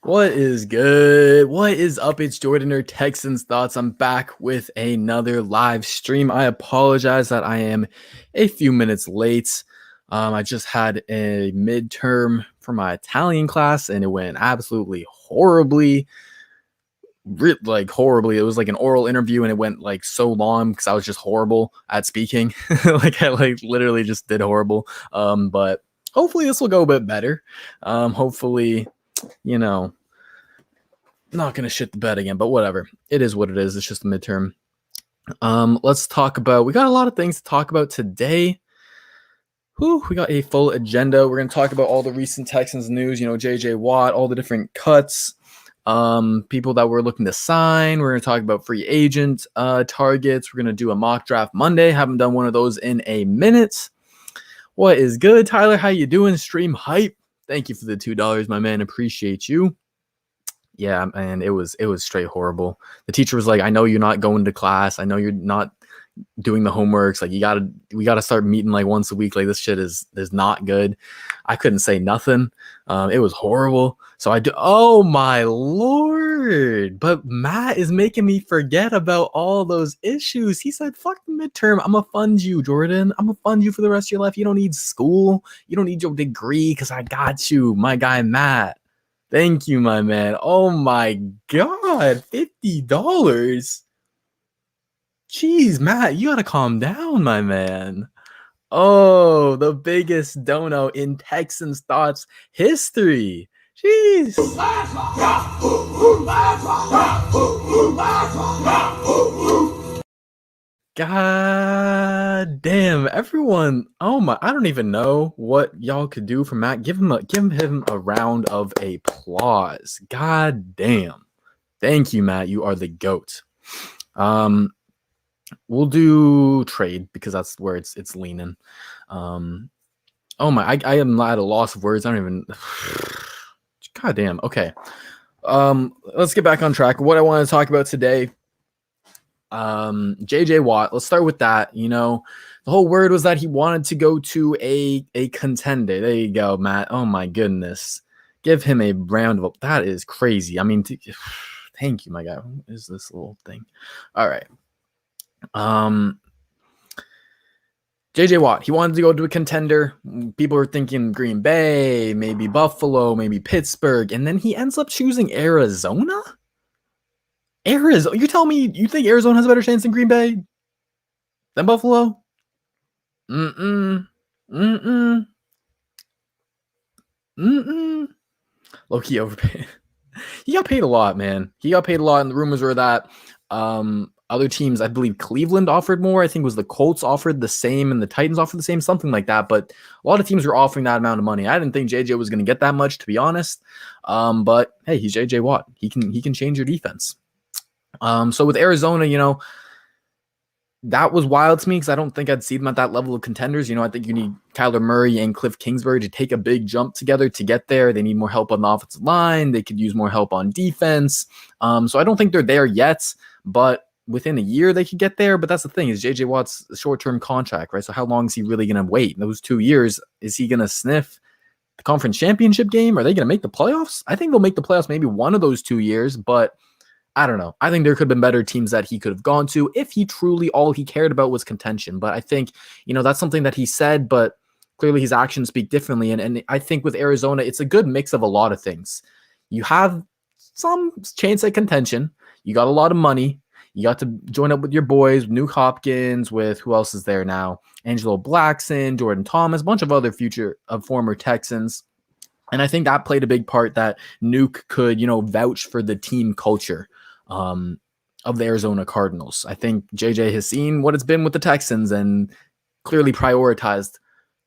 What is good? What is up? It's Jordan or Texans Thoughts. I'm back with another live stream. I apologize that I am a few minutes late. I just had a midterm for my Italian class and it went absolutely horribly. Horribly. It was like an oral interview and it went like so long because I was just horrible at speaking. I literally just did horrible. But hopefully this will go a bit better. Hopefully, not gonna shit the bed again, but whatever. It is what it is. It's just a midterm. Let's talk about. We got a lot of things to talk about today. We got a full agenda. We're gonna talk about all the recent Texans news. JJ Watt, all the different cuts, people that we're looking to sign. We're gonna talk about free agent targets. We're gonna do a mock draft Monday. Haven't done one of those in a minute. What is good, Tyler? How you doing? Stream hype. Thank you for the $2, my man. Appreciate you. Yeah, man, it was straight horrible. The teacher was like, I know you're not going to class. I know you're not doing the homeworks. Like, we gotta start meeting like once a week. Like, this shit is not good. I couldn't say nothing. It was horrible. So oh my Lord. But Matt is making me forget about all those issues. He said, fuck the midterm. I'm gonna fund you, Jordan. I'm gonna fund you for the rest of your life. You don't need school. You don't need your degree because I got you, my guy Matt. Thank you, my man. Oh my God, $50. Jeez, Matt, you gotta calm down, my man. Oh, the biggest dono in Texans Thoughts history. Jeez. God damn, everyone. Oh my, I don't even know what y'all could do for Matt. Give him a round of applause. God damn. Thank you, Matt. You are the GOAT. We'll do trade because that's where it's leaning. Oh my, I am at a loss of words. I don't even. God damn. Okay. Let's get back on track. What I want to talk about today. JJ Watt, let's start with that. The whole word was that he wanted to go to a contender. There you go, Matt. Oh my goodness. Give him a round of that is crazy. I mean, thank you, my guy. What is this little thing? All right. JJ Watt, he wanted to go to a contender. People were thinking Green Bay, maybe Buffalo, maybe Pittsburgh, and then he ends up choosing Arizona? Arizona? You're telling me you think Arizona has a better chance than Green Bay? Than Buffalo? Low-key overpaid. He got paid a lot, man. He got paid a lot, and the rumors were that other teams, I believe Cleveland offered more. I think it was the Colts offered the same, and the Titans offered the same, something like that. But a lot of teams were offering that amount of money. I didn't think JJ was going to get that much, to be honest. But hey, he's JJ Watt. He can change your defense. So with Arizona, that was wild to me because I don't think I'd see them at that level of contenders. I think you need Kyler Murray and Cliff Kingsbury to take a big jump together to get there. They need more help on the offensive line. They could use more help on defense. So I don't think they're there yet, but within a year they could get there. But that's the thing is JJ Watt's a short-term contract, right? So how long is he really going to wait? In those 2 years, is he going to sniff the conference championship game? Are they going to make the playoffs? I think they'll make the playoffs maybe one of those 2 years, but I don't know. I think there could have been better teams that he could have gone to if he truly all he cared about was contention. But I think, that's something that he said, but clearly his actions speak differently. And I think with Arizona, it's a good mix of a lot of things. You have some chance at contention. You got a lot of money. You got to join up with your boys, Nuke Hopkins, with who else is there now? Angelo Blackson, Jordan Thomas, a bunch of other former Texans. And I think that played a big part that Nuke could, vouch for the team culture of the Arizona Cardinals. I think JJ has seen what it's been with the Texans and clearly prioritized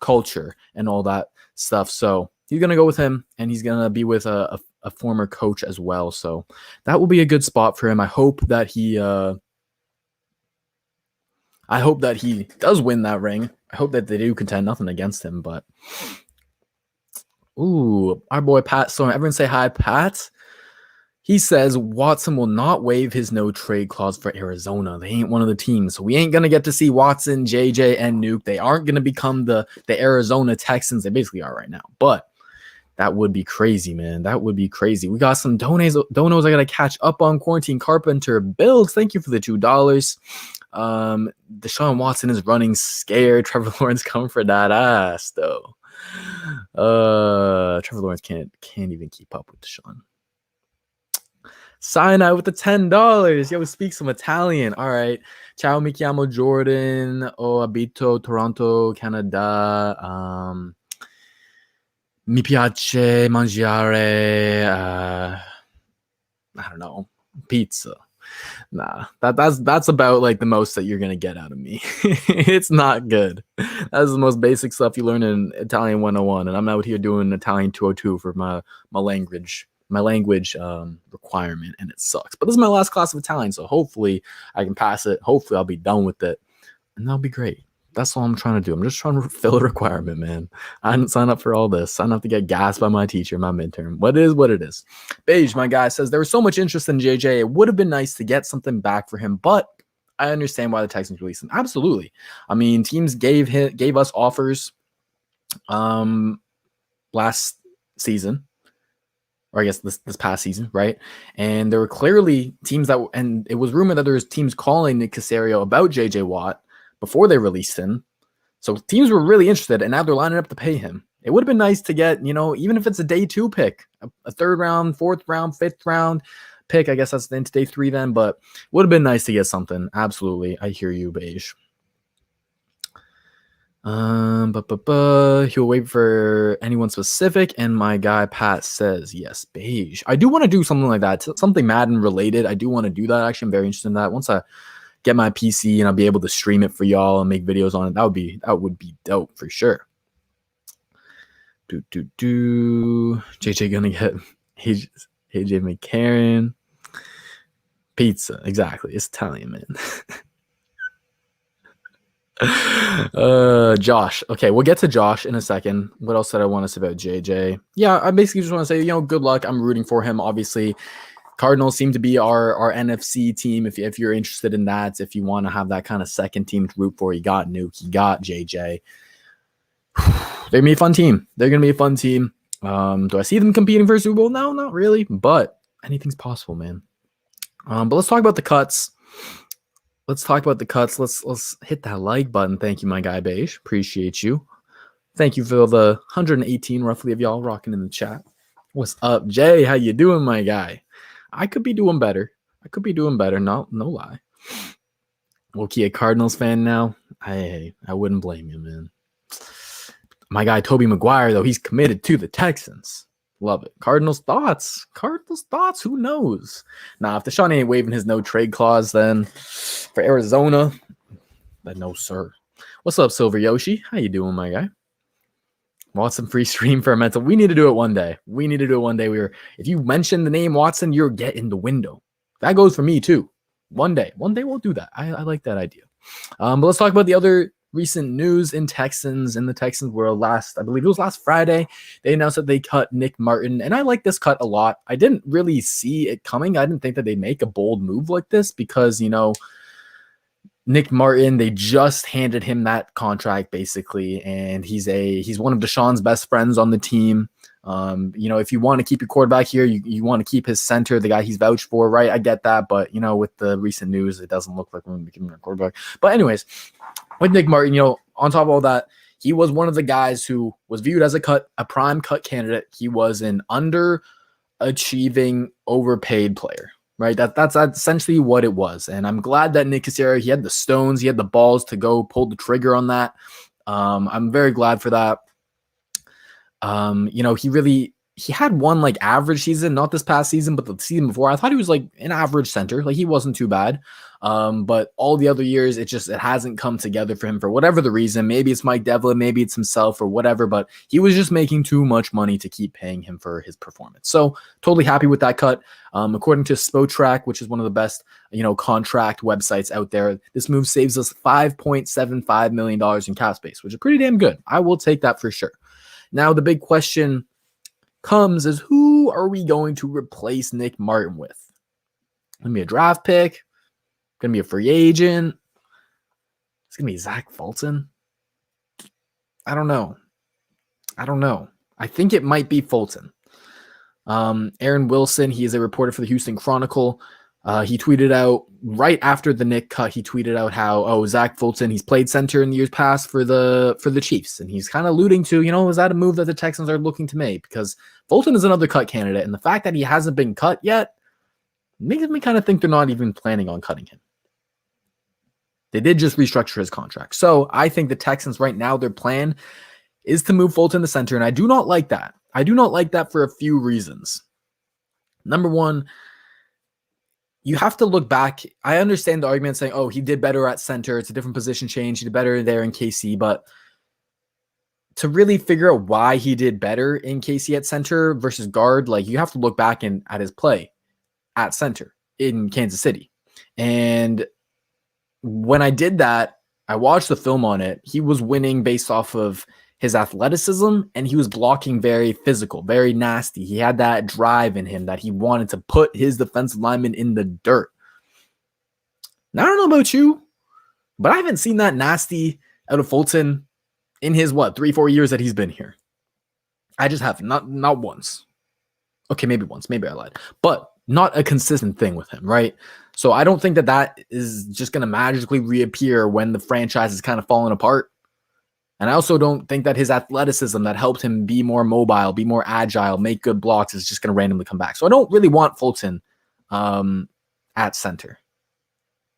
culture and all that stuff. So he's going to go with him, and he's going to be with a former coach as well. So that will be a good spot for him. I hope that he does win that ring. I hope that they do contend. Nothing against him, but our boy Pat. So everyone say hi, Pat. He says Watson will not waive his no trade clause for Arizona. They ain't one of the teams. So we ain't going to get to see Watson, JJ, and Nuke. They aren't going to become the Arizona Texans. They basically are right now. But That would be crazy, man. That would be crazy. We got some donos I got to catch up on. Quarantine Carpenter builds. Thank you for the $2. Deshaun Watson is running scared. Trevor Lawrence come for that ass, though. Trevor Lawrence can't even keep up with Deshaun. Sign out with the $10. Yo, speak some Italian. All right. Ciao, mi chiamo Jordan. Abito Toronto, Canada. Mi piace mangiare. I don't know, pizza. Nah, that's about like the most that you're gonna get out of me. It's not good. That's the most basic stuff you learn in Italian 101, and I'm out here doing Italian 202 for my language requirement, and it sucks. But this is my last class of Italian, so hopefully I can pass it. Hopefully I'll be done with it, and that'll be great. That's all I'm trying to do. I'm just trying to fill a requirement, man. I didn't sign up for all this. I don't have to get gassed by my teacher in my midterm. What it is. Beige, my guy, says there was so much interest in JJ. It would have been nice to get something back for him, but I understand why the Texans released him. Absolutely. I mean, teams gave us offers last season, or I guess this past season, right? And there were clearly teams and it was rumored that there was teams calling Nick Caserio about JJ Watt before they released him. So teams were really interested, and now they're lining up to pay him. It would have been nice to get, even if it's a day 2 pick, a 3rd round, 4th round, 5th round pick. I guess that's into day 3 then, but would have been nice to get something. Absolutely. I hear you, Beige. He'll wait for anyone specific, and my guy Pat says yes, Beige. I do want to do something like that, something Madden related. I do want to do that. Actually, I'm very interested in that. Once I get my PC and I'll be able to stream it for y'all and make videos on it, that would be dope for sure. JJ gonna get AJ McCarron pizza. Exactly, it's Italian, man. Josh. Okay, we'll get to Josh in a second. What else did I want to say about JJ? Yeah, I basically just want to say, good luck. I'm rooting for him, obviously. Cardinals seem to be our NFC team. If you're interested in that, if you want to have that kind of second team to root for, you got Nuke, you got JJ. They're gonna be a fun team. Do I see them competing for a Super Bowl? No, not really. But anything's possible, man. But let's talk about the cuts. Let's hit that like button. Thank you, my guy Beige. Appreciate you. Thank you for the 118 roughly of y'all rocking in the chat. What's up, Jay? How you doing, my guy? I could be doing better. No lie. Low-key a Cardinals fan now. I wouldn't blame you, man. My guy Toby Maguire, though, he's committed to the Texans. Love it. Cardinals thoughts. Who knows? Nah, if Deshaun ain't waiving his no trade clause, then for Arizona, then no sir. What's up, Silver Yoshi? How you doing, my guy? Watson free stream for a mental. We need to do it one day. If you mention the name Watson, you're getting the window. That goes for me too. One day we'll do that. I like that idea. But let's talk about the other recent news in the Texans world. I believe it was last Friday, they announced that they cut Nick Martin, and I like this cut a lot. I didn't really see it coming. I didn't think that they'd make a bold move like this because, Nick Martin, they just handed him that contract basically, and he's one of Deshaun's best friends on the team. If you want to keep your quarterback here, you want to keep his center, the guy he's vouched for, right? I get that, but with the recent news, it doesn't look like we're going to be giving him a quarterback. But anyways, with Nick Martin, on top of all that, he was one of the guys who was viewed as a prime cut candidate. He was an underachieving, overpaid player. Right, that's essentially what it was, and I'm glad that Nick Caserio, he had the stones, he had the balls to go pull the trigger on that. I'm very glad for that. He had one like average season, not this past season, but the season before. I thought he was like an average center, like he wasn't too bad. But all the other years, it hasn't come together for him for whatever the reason. Maybe it's Mike Devlin, maybe it's himself or whatever, but he was just making too much money to keep paying him for his performance. So totally happy with that cut. According to Spotrac, which is one of the best, contract websites out there, this move saves us $5.75 million in cap space, which is pretty damn good. I will take that for sure. Now, the big question comes is, who are we going to replace Nick Martin with? Gonna be a draft pick? Gonna be a free agent? It's gonna be Zach Fulton? I don't know. I think it might be Fulton. Aaron Wilson, he is a reporter for the Houston Chronicle. He tweeted out right after the Nick cut, he tweeted out how, Zach Fulton, he's played center in years past for the Chiefs. And he's kind of alluding to, is that a move that the Texans are looking to make? Because Fulton is another cut candidate. And the fact that he hasn't been cut yet makes me kind of think they're not even planning on cutting him. They did just restructure his contract. So I think the Texans right now, their plan is to move Fulton to center. And I do not like that. I do not like that for a few reasons. Number one, you have to look back. I understand the argument saying, he did better at center. It's a different position change. He did better there in KC. But to really figure out why he did better in KC at center versus guard, you have to look back at his play at center in Kansas City. And when I did that, I watched the film on it. He was winning based off of his athleticism, and he was blocking very physical, very nasty. He had that drive in him that he wanted to put his defensive lineman in the dirt. Now, I don't know about you, but I haven't seen that nasty out of Fulton in his, 3-4 years that he's been here. I just haven't. Not once. Okay, maybe once. Maybe I lied. But not a consistent thing with him, right? So I don't think that is just going to magically reappear when the franchise is kind of falling apart. And I also don't think that his athleticism that helped him be more mobile, be more agile, make good blocks is just going to randomly come back. So I don't really want Fulton at center.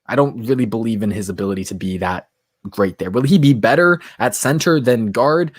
I don't really believe in his ability to be that great there. Will he be better at center than guard?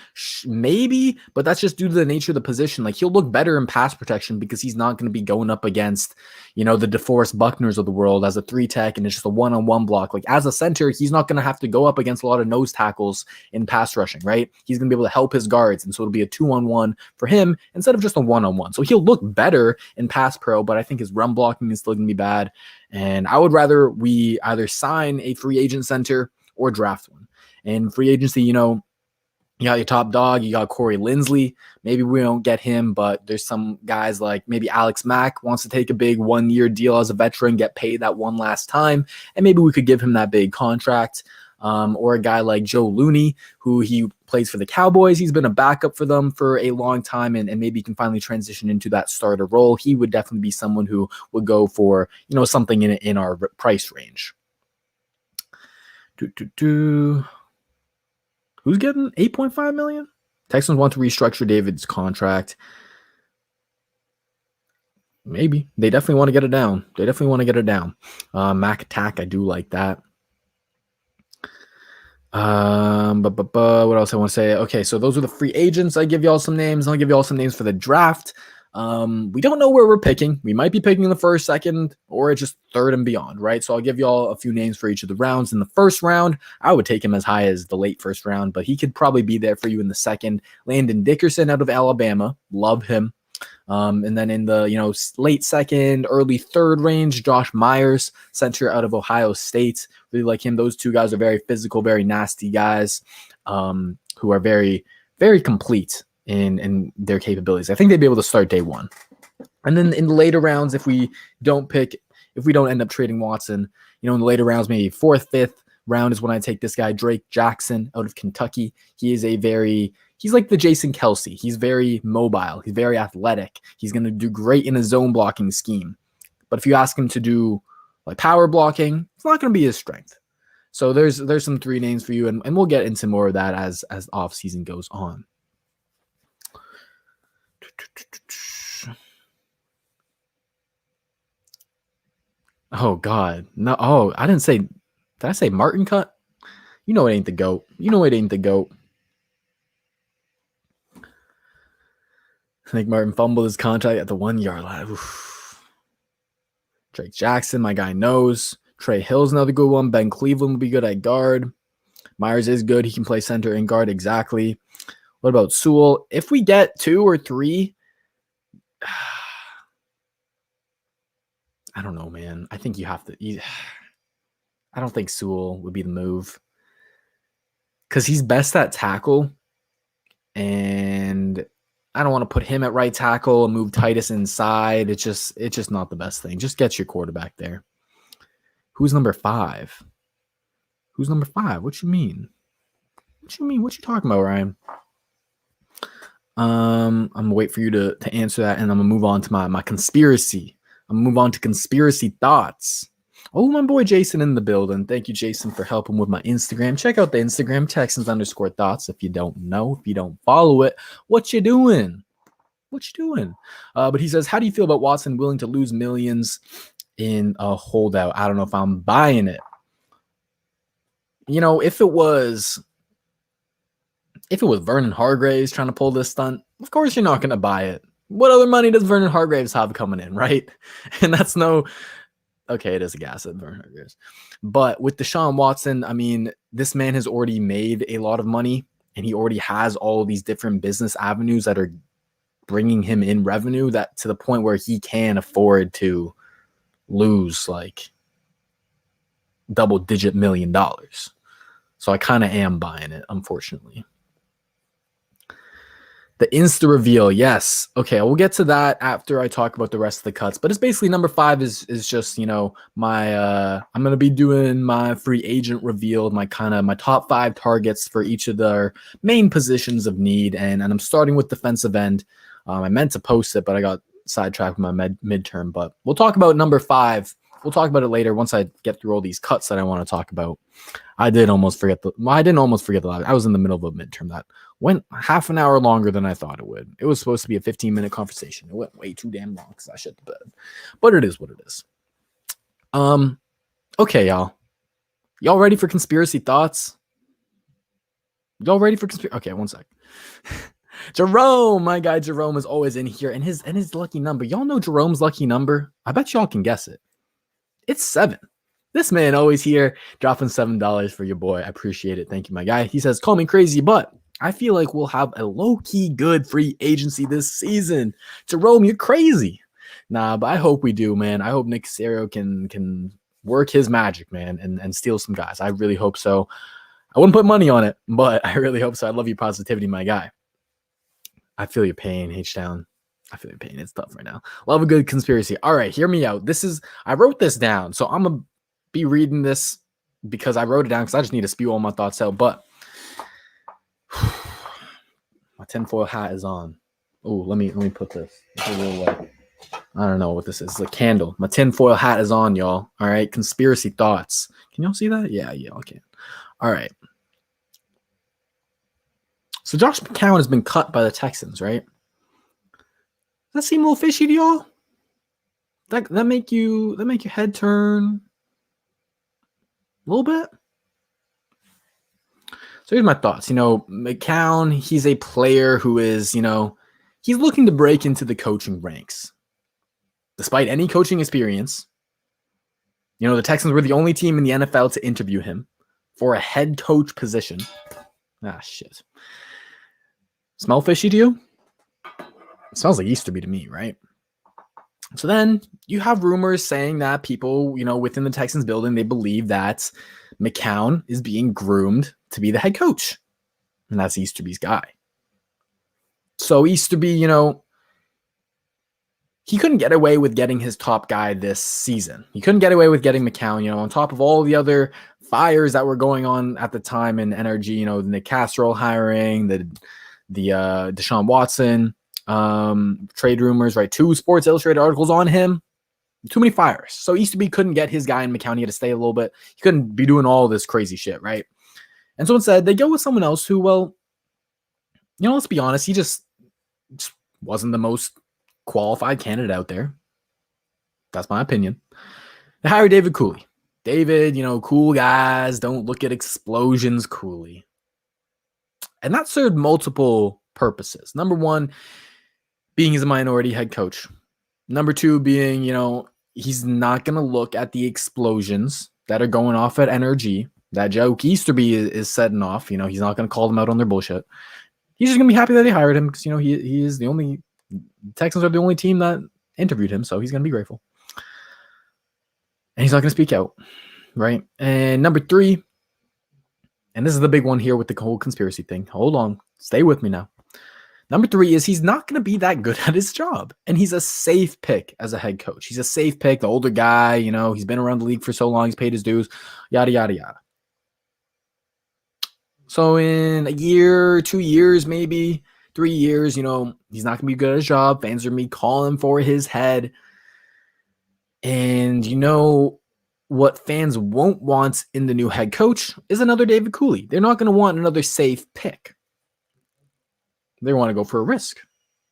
Maybe, but that's just due to the nature of the position. He'll look better in pass protection because he's not going to be going up against, the DeForest Buckners of the world as a 3-tech and it's just a one-on-one block. As a center, he's not going to have to go up against a lot of nose tackles in pass rushing, right? He's going to be able to help his guards, and so it'll be a 2-on-1 for him instead of just a 1-on-1. So he'll look better in pass pro, but I think his run blocking is still going to be bad. And I would rather we either sign a free agent center or draft one. And free agency, you got your top dog, you got Corey Linsley. Maybe we don't get him, but there's some guys like maybe Alex Mack wants to take a big 1-year deal as a veteran, get paid that one last time, and maybe we could give him that big contract. Or a guy like Joe Looney, who he plays for the Cowboys. He's been a backup for them for a long time, and maybe can finally transition into that starter role. He would definitely be someone who would go for, something in our price range. Who's getting $8.5 million? Texans want to restructure David's contract. Maybe. They definitely want to get it down. Mac Attack, I do like that. But what else I want to say? Okay, so those are the free agents. I give y'all some names. I'll give y'all some names for the draft. We don't know where we're picking. We might be picking in the first, second, or just third and beyond, right? So I'll give y'all a few names for each of the rounds. In the first round, I would take him as high as the late first round, but he could probably be there for you in the second. Landon Dickerson out of Alabama. Love him. And then in the, late second, early third range, Josh Myers, center out of Ohio State. Really like him. Those two guys are very physical, very nasty guys, who are very, very complete in their capabilities. I think they'd be able to start day one. And then in the later rounds, if we don't end up trading Watson, in the later rounds, maybe fourth, fifth round is when I take this guy, Drake Jackson out of Kentucky. He's like the Jason Kelsey. He's very mobile. He's very athletic. He's going to do great in a zone blocking scheme. But if you ask him to do power blocking, it's not going to be his strength. So there's some three names for you, and we'll get into more of that as off season goes on. Oh God. No. Oh, I didn't say, did I say Martin cut? It ain't the GOAT. I think Martin fumbled his contract at the 1 yard line. Oof. Drake Jackson, my guy knows. Trey Hill's another good one. Ben Cleveland will be good at guard. Myers is good. He can play center and guard exactly. What about Sewell? If we get 2 or 3, I don't know, man. I think you have to. I don't think Sewell would be the move because he's best at tackle, and I don't want to put him at right tackle and move Titus inside. It's just not the best thing. Just get your quarterback there. Who's number 5? What you mean? What you talking about, Ryan? I'm gonna wait for you to answer that, and I'm gonna move on to my conspiracy. I'm gonna move on to conspiracy thoughts. Oh, my boy Jason in the building. Thank you, Jason, for helping with my Instagram. Check out the Instagram, Texans_thoughts. If you don't know, if you don't follow it, what you doing? What you doing? But he says, how do you feel about Watson willing to lose millions in a holdout? I don't know if I'm buying it. You know, if it was Vernon Hargreaves trying to pull this stunt, of course you're not going to buy it. What other money does Vernon Hargreaves have coming in, right? And that's okay, it is a gas at Vernon Hargreaves. But with Deshaun Watson, I mean, this man has already made a lot of money, and he already has all of these different business avenues that are bringing him in revenue, that to the point where he can afford to lose like double-digit $1 million. So I kind of am buying it, unfortunately. The Insta reveal, yes. Okay, we'll get to that after I talk about the rest of the cuts. But it's basically number 5 is just, you know, my I'm gonna be doing my free agent reveal, my top 5 targets for each of their main positions of need, and I'm starting with defensive end. I meant to post it, but I got sidetracked with my midterm. But we'll talk about number 5. We'll talk about it later once I get through all these cuts that I want to talk about. I didn't almost forget the last. I was in the middle of a midterm that went half an hour longer than I thought it would. It was supposed to be a 15-minute conversation. It went way too damn long because I shit the bed. But it is what it is. Okay, y'all. Y'all ready for conspiracy thoughts? Y'all ready for conspiracy? Okay, one sec. Jerome, my guy Jerome is always in here, and his lucky number. Y'all know Jerome's lucky number? I bet y'all can guess it. It's 7. This man always here dropping $7 for your boy. I appreciate it. Thank you, my guy. He says, call me crazy, but I feel like we'll have a low-key good free agency this season. Jerome, you're crazy. Nah, but I hope we do, man. I hope Nick Caserio can work his magic, man, and steal some guys. I really hope so. I wouldn't put money on it, but I really hope so. I love your positivity, my guy. I feel your pain, H-Town. I feel your pain. It's tough right now. Love a good conspiracy. All right, hear me out. I wrote this down, so I'm going to be reading this because I wrote it down because I just need to spew all my thoughts out, but my tinfoil hat is on. Oh, let me put this. It's a little light. I don't know what this is. It's a candle. My tinfoil hat is on, y'all. All right, conspiracy thoughts. Can y'all see that? Yeah, okay. All right. So Josh McCown has been cut by the Texans, right? Does that seem a little fishy to y'all? That make your head turn a little bit? So here's my thoughts. You know, McCown, he's a player who is, you know, he's looking to break into the coaching ranks. Despite any coaching experience, you know, the Texans were the only team in the NFL to interview him for a head coach position. Ah, shit. Smell fishy to you? It smells like Easterby to me, right? So then you have rumors saying that people, you know, within the Texans building, they believe that McCown is being groomed to be the head coach. And that's Easterby's guy. So Easterby, you know, he couldn't get away with getting his top guy this season. He couldn't get away with getting McCown, you know, on top of all the other fires that were going on at the time in NRG, you know, the Nick Casserole hiring, the Deshaun Watson, trade rumors, right? 2 Sports Illustrated articles on him. Too many fires. So Easterby couldn't get his guy in McCown. He had to stay a little bit. He couldn't be doing all this crazy shit, right? And so instead, they go with someone else who, well, you know, let's be honest, he just wasn't the most qualified candidate out there. That's my opinion. They hired David Cooley. David, you know, cool guys don't look at explosions coolly. And that served multiple purposes. Number 1, being he's a minority head coach. Number 2, being, you know, he's not going to look at the explosions that are going off at NRG that Joe Easterby is setting off. You know, he's not going to call them out on their bullshit. He's just going to be happy that they hired him because, you know, he is the only – Texans are the only team that interviewed him, so he's going to be grateful. And he's not going to speak out, right? And number 3, and this is the big one here with the whole conspiracy thing. Hold on. Stay with me now. Number 3 is he's not going to be that good at his job. And he's a safe pick as a head coach. He's a safe pick, the older guy, you know, he's been around the league for so long, he's paid his dues, yada, yada, yada. So in a year, 2 years, maybe, 3 years, he's not going to be good at his job. Fans are me calling for his head. And what fans won't want in the new head coach is another David Cooley. They're not going to want another safe pick. They want to go for a risk.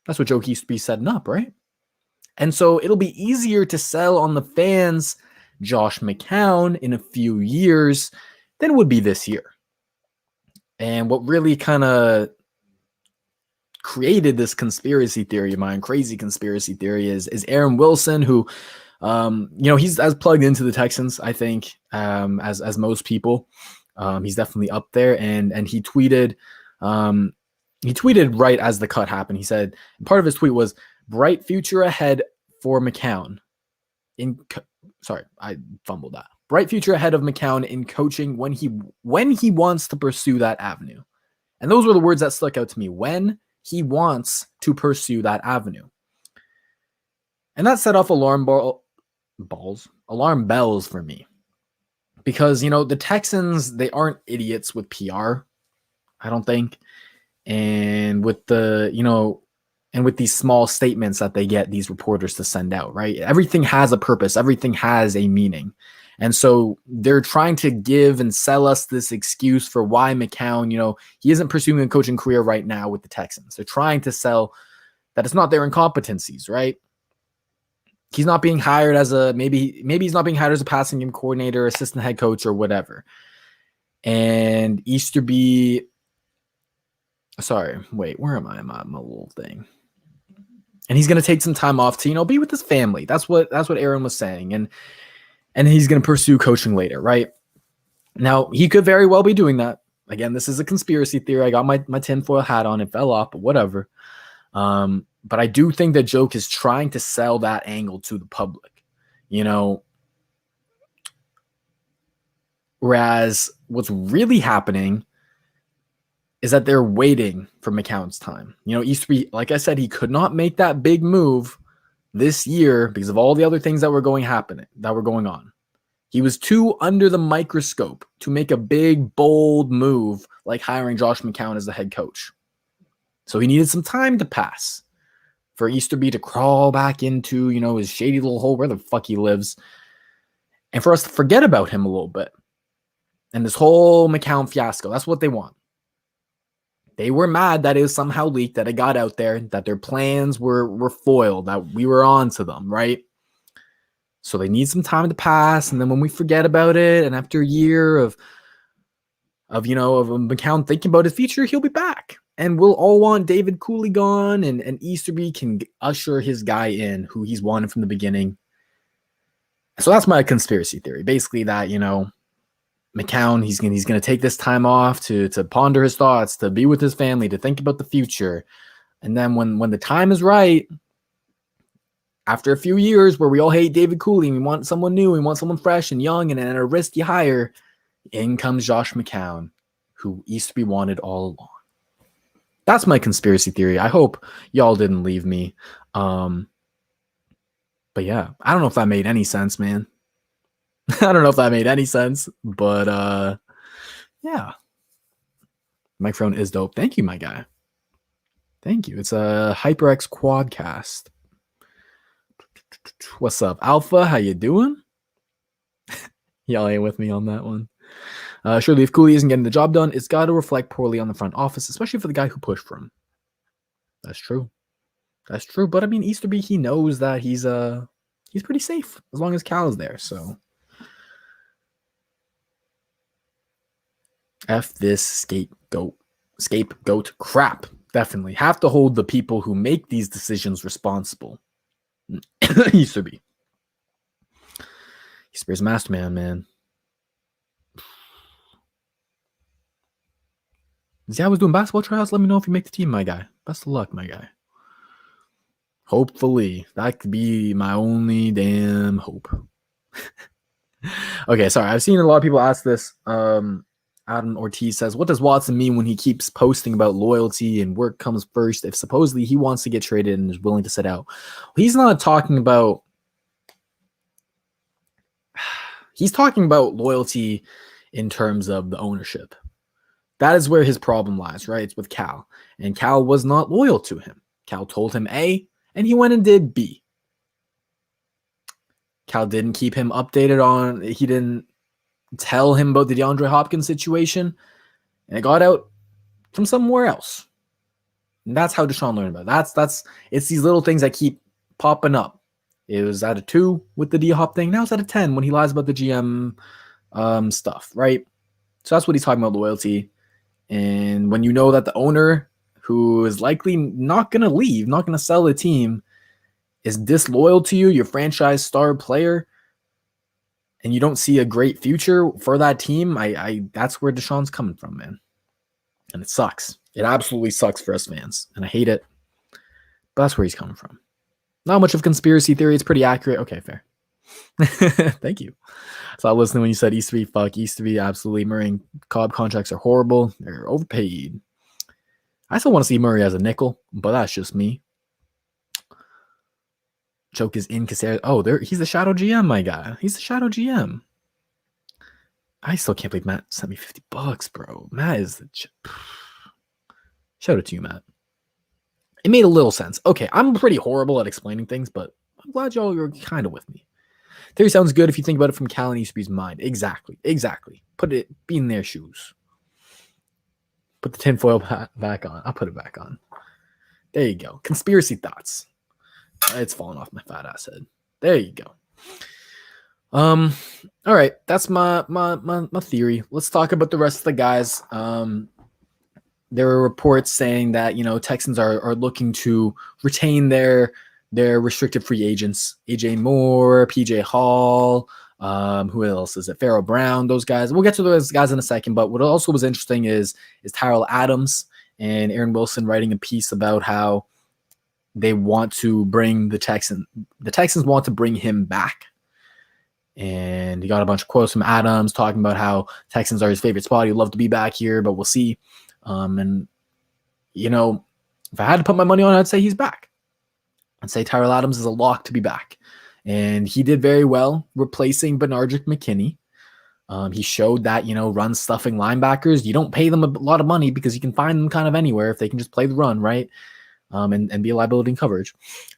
That's what Joe used to be setting up, right? And so it'll be easier to sell on the fans Josh McCown in a few years than it would be this year. And what really kind of created this conspiracy theory of mine, crazy conspiracy theory, is Aaron Wilson, who, he's as plugged into the Texans, I think, as most people. He's definitely up there, and he tweeted right as the cut happened. He said, part of his tweet was, "Bright future ahead for McCown." Sorry, I fumbled that. Bright future ahead of McCown in coaching when he wants to pursue that avenue. And those were the words that stuck out to me. When he wants to pursue that avenue. And that set off alarm bells for me. Because, the Texans, they aren't idiots with PR, I don't think. And with with these small statements that they get these reporters to send out, right? Everything has a purpose. Everything has a meaning. And so they're trying to give and sell us this excuse for why McCown, he isn't pursuing a coaching career right now with the Texans. They're trying to sell that it's not their incompetencies, right? He's not being hired as maybe he's not being hired as a passing game coordinator, assistant head coach, or whatever. And Easterby, sorry, wait, where am I? I'm on my little thing. And he's going to take some time off to, be with his family. That's what Aaron was saying. And he's going to pursue coaching later, right? Now, he could very well be doing that. Again, this is a conspiracy theory. I got my tinfoil hat on. It fell off, but whatever. But I do think that Joke is trying to sell that angle to the public, Whereas what's really happening is that they're waiting for McCown's time. Easterby, like I said, he could not make that big move this year because of all the other things that were going on. He was too under the microscope to make a big, bold move like hiring Josh McCown as the head coach. So he needed some time to pass for Easterby to crawl back into, his shady little hole where the fuck he lives, and for us to forget about him a little bit. And this whole McCown fiasco, that's what they want. They were mad that it was somehow leaked, that it got out there, that their plans were foiled, that we were on to them, right? So they need some time to pass, and then when we forget about it, and after a year of McCown thinking about his future, he'll be back. And we'll all want David Cooley gone, and Easterby can usher his guy in, who he's wanted from the beginning. So that's my conspiracy theory. Basically that, McCown, he's going to take this time off to ponder his thoughts, to be with his family, to think about the future. And then when the time is right, after a few years where we all hate David Cooley, we want someone new, we want someone fresh and young and a risky hire, in comes Josh McCown, who Easterby wanted all along. That's my conspiracy theory. I hope y'all didn't leave me. But yeah, I don't know if that made any sense, man. I don't know if that made any sense, but yeah. Microphone is dope. Thank you, my guy. Thank you. It's a HyperX Quadcast. What's up, Alpha? How you doing? Y'all ain't with me on that one. Surely if Cooley isn't getting the job done, it's got to reflect poorly on the front office, especially for the guy who pushed for him. That's true. That's true. But I mean, Easterby, he knows that he's pretty safe as long as Cal is there. So F this scapegoat crap. Definitely have to hold the people who make these decisions responsible. Easterby's master man. See, I was doing basketball tryouts. Let me know if you make the team, my guy. Best of luck, my guy. Hopefully. That could be my only damn hope. Okay, sorry. I've seen a lot of people ask this. Adam Ortiz says, what does Watson mean when he keeps posting about loyalty and work comes first if supposedly he wants to get traded and is willing to sit out? Well, he's not talking about... He's talking about loyalty in terms of the ownership. That is where his problem lies, right? It's with Cal. And Cal was not loyal to him. Cal told him A, and he went and did B. Cal didn't keep him updated on, he didn't tell him about the DeAndre Hopkins situation, and it got out from somewhere else. And that's how Deshaun learned about it. It's these little things that keep popping up. It was at a 2 with the D-Hop thing. Now it's at a 10 when he lies about the GM stuff, right? So that's what he's talking about, loyalty. And when you know that the owner, who is likely not going to leave, not going to sell the team, is disloyal to you, your franchise star player, and you don't see a great future for that team, I that's where Deshaun's coming from, man. And it sucks. It absolutely sucks for us fans. And I hate it. But that's where he's coming from. Not much of a conspiracy theory. It's pretty accurate. Okay, fair. Thank you. So I was listening when you said Easterby. Fuck Easterby. Absolutely. Murray and Cobb contracts are horrible. They're overpaid. I still want to see Murray as a nickel, but that's just me. Choke is in Casera. Oh, he's the shadow GM, my guy. He's the shadow GM. I still can't believe Matt sent me $50, bro. Matt is the... Shout out to you, Matt. It made a little sense. Okay, I'm pretty horrible at explaining things, but I'm glad y'all are kind of with me. Theory sounds good if you think about it from Cal and Easterby's mind. Exactly. Be in their shoes. Put the tinfoil back on. I'll put it back on. There you go. Conspiracy thoughts. It's falling off my fat ass head. There you go. All right. That's my theory. Let's talk about the rest of the guys. There were reports saying that, Texans are looking to retain their restricted free agents. AJ Moore, PJ Hall, who else is it? Pharaoh Brown, those guys. We'll get to those guys in a second, but what also was interesting is Tyrell Adams and Aaron Wilson writing a piece about how they want to bring the Texans want to bring him back. And he got a bunch of quotes from Adams talking about how Texans are his favorite spot. He'd love to be back here, but we'll see. And if I had to put my money on it, I'd say he's back. I'd say Tyrell Adams is a lock to be back. And he did very well replacing Benardrick McKinney. He showed that, run stuffing linebackers, you don't pay them a lot of money because you can find them kind of anywhere if they can just play the run, right? And be a liability in coverage.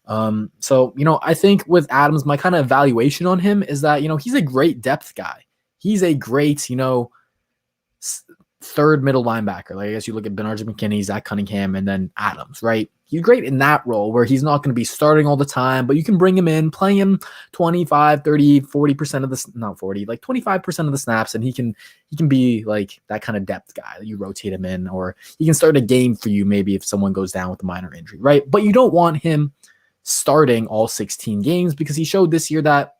So, I think with Adams, my kind of evaluation on him is that, he's a great depth guy. He's a great, third middle linebacker. Like, I guess you look at Benardrick McKinney, Zach Cunningham, and then Adams, right? He's great in that role where he's not going to be starting all the time, but you can bring him in, play him 25, 30, 40% of the, not 40, like 25% of the snaps, and he can be like that kind of depth guy that you rotate him in, or he can start a game for you maybe if someone goes down with a minor injury, right? But you don't want him starting all 16 games because he showed this year that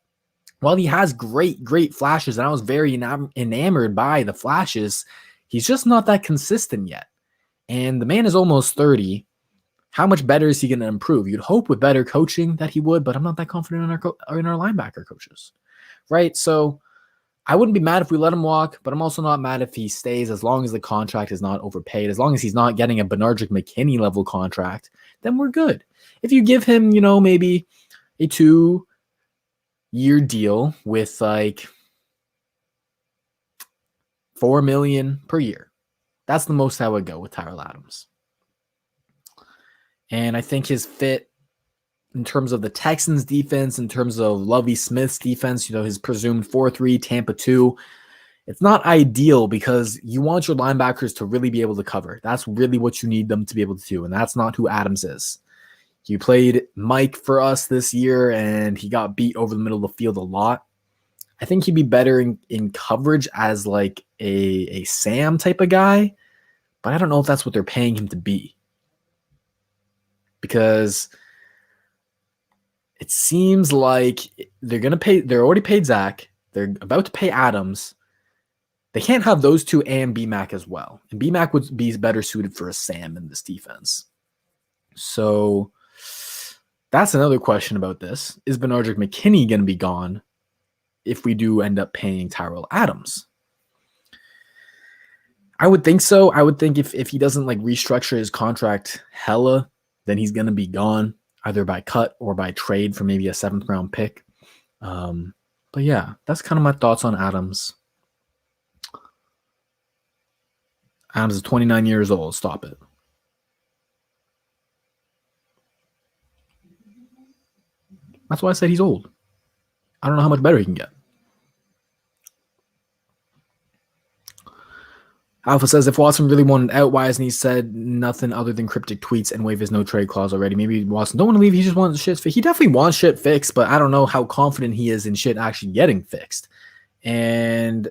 while he has great flashes, and I was very enamored by the flashes, he's just not that consistent yet. And the man is almost 30. How much better is he going to improve? You'd hope with better coaching that he would, but I'm not that confident in our linebacker coaches, right? So I wouldn't be mad if we let him walk, but I'm also not mad if he stays as long as the contract is not overpaid. As long as he's not getting a Benardrick McKinney level contract, then we're good. If you give him, maybe a 2-year deal with like $4 million per year, that's the most I would go with Tyrell Adams. And I think his fit in terms of the Texans defense, in terms of Lovie Smith's defense, his presumed 4-3, Tampa 2, it's not ideal because you want your linebackers to really be able to cover. That's really what you need them to be able to do, and that's not who Adams is. He played Mike for us this year, and he got beat over the middle of the field a lot. I think he'd be better in coverage as like a Sam type of guy, but I don't know if that's what they're paying him to be. Because it seems like they're already paid Zach. They're about to pay Adams. They can't have those two and BMAC as well. And BMAC would be better suited for a Sam in this defense. So that's another question about this. Is Benardrick McKinney going to be gone if we do end up paying Tyrell Adams? I would think so. I would think if he doesn't like restructure his contract hella, then he's going to be gone either by cut or by trade for maybe a 7th round pick. But yeah, that's kind of my thoughts on Adams. Adams is 29 years old. Stop it. That's why I said he's old. I don't know how much better he can get. Alpha says, if Watson really wanted out, why hasn't he said nothing other than cryptic tweets and waive his no trade clause already? Maybe Watson don't want to leave. He just wants shit fixed. He definitely wants shit fixed, but I don't know how confident he is in shit actually getting fixed. And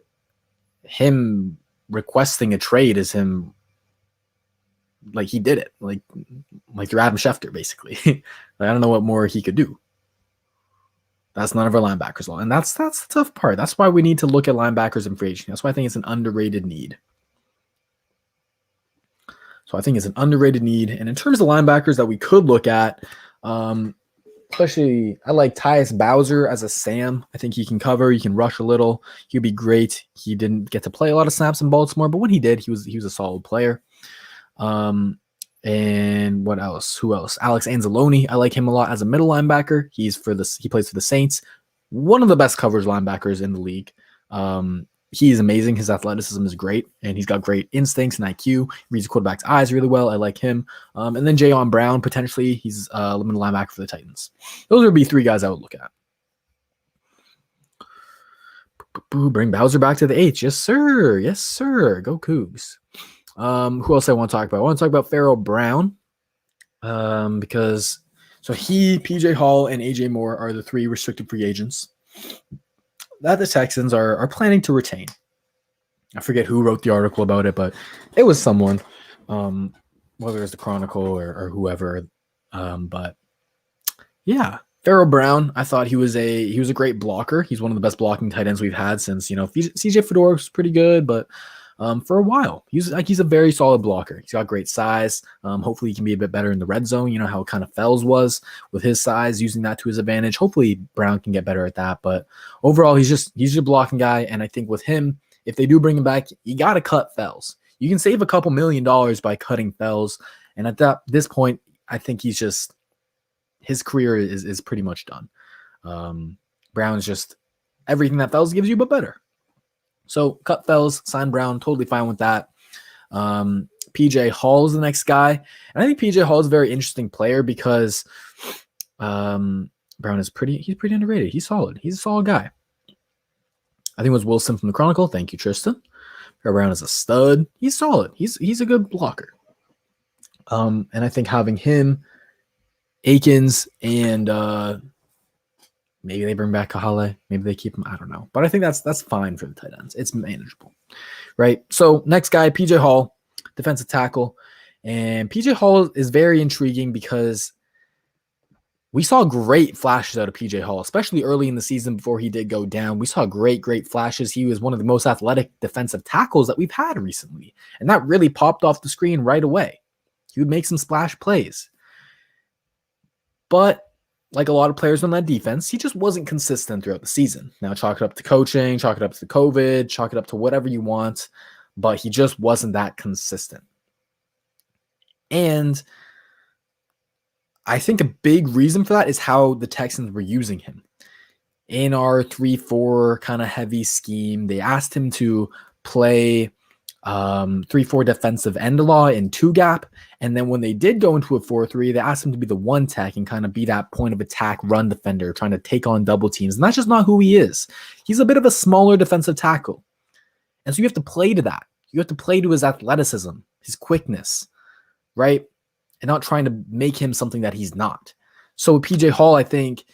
him requesting a trade is him, like, he did it. Like through Adam Schefter, basically. Like, I don't know what more he could do. That's none of our linebackers law. And that's the tough part. That's why we need to look at linebackers in free agency. That's why I think it's an underrated need. So I think it's an underrated need. And in terms of linebackers that we could look at, especially I like Tyus Bowser as a Sam. I think he can cover. He can rush a little. He'd be great. He didn't get to play a lot of snaps in Baltimore, but when he did, he was a solid player. And what else? Who else? Alex Anzaloni. I like him a lot as a middle linebacker. He plays for the Saints. One of the best coverage linebackers in the league. He's amazing. His athleticism is great, and he's got great instincts and IQ. He reads the quarterback's eyes really well. I like him. And then Jayon Brown, potentially. He's a limited linebacker for the Titans. Those would be three guys I would look at. Bring Bowser back to the H. Yes, sir. Yes, sir. Go Cougs. Who else I want to talk about? I want to talk about Pharaoh Brown. Because he, PJ Hall, and AJ Moore are the three restricted free agents that the Texans are planning to retain. I forget who wrote the article about it, but it was someone, whether it's the Chronicle or whoever. But yeah, Pharaoh Brown, I thought he was a great blocker. He's one of the best blocking tight ends we've had since, CJ Fedor was pretty good, but for a while, he's a very solid blocker. He's got great size. Hopefully he can be a bit better in the red zone. You know how kind of Fells was with his size, using that to his advantage. Hopefully Brown can get better at that. But overall, he's a blocking guy. And I think with him, if they do bring him back, you got to cut Fells. You can save a couple $1 million by cutting Fells. And at this point, I think his career is pretty much done. Brown's just everything that Fells gives you, but better. So cut Fells, sign Brown, totally fine with that. PJ Hall is the next guy. And I think PJ Hall is a very interesting player because Brown is pretty underrated. He's solid. He's a solid guy. I think it was Wilson from the Chronicle. Thank you, Tristan. Brown is a stud. He's solid. He's a good blocker. And I think having him, Akins, and maybe they bring back Kahale. Maybe they keep him. I don't know. But I think that's fine for the tight ends. It's manageable, right? So next guy, PJ Hall, defensive tackle. And PJ Hall is very intriguing because we saw great flashes out of PJ Hall, especially early in the season before he did go down. We saw great flashes. He was one of the most athletic defensive tackles that we've had recently. And that really popped off the screen right away. He would make some splash plays. But like a lot of players on that defense, he just wasn't consistent throughout the season. Now, chalk it up to coaching, chalk it up to the COVID, chalk it up to whatever you want, but he just wasn't that consistent. And I think a big reason for that is how the Texans were using him. In our 3-4 kind of heavy scheme, they asked him to play 3-4 defensive end law in 2-gap. And then when they did go into a 4-3, they asked him to be the 1-tech and kind of be that point of attack run defender, trying to take on double teams. And that's just not who he is. He's a bit of a smaller defensive tackle. And so you have to play to that. You have to play to his athleticism, his quickness, right? And not trying to make him something that he's not. So with PJ Hall, I think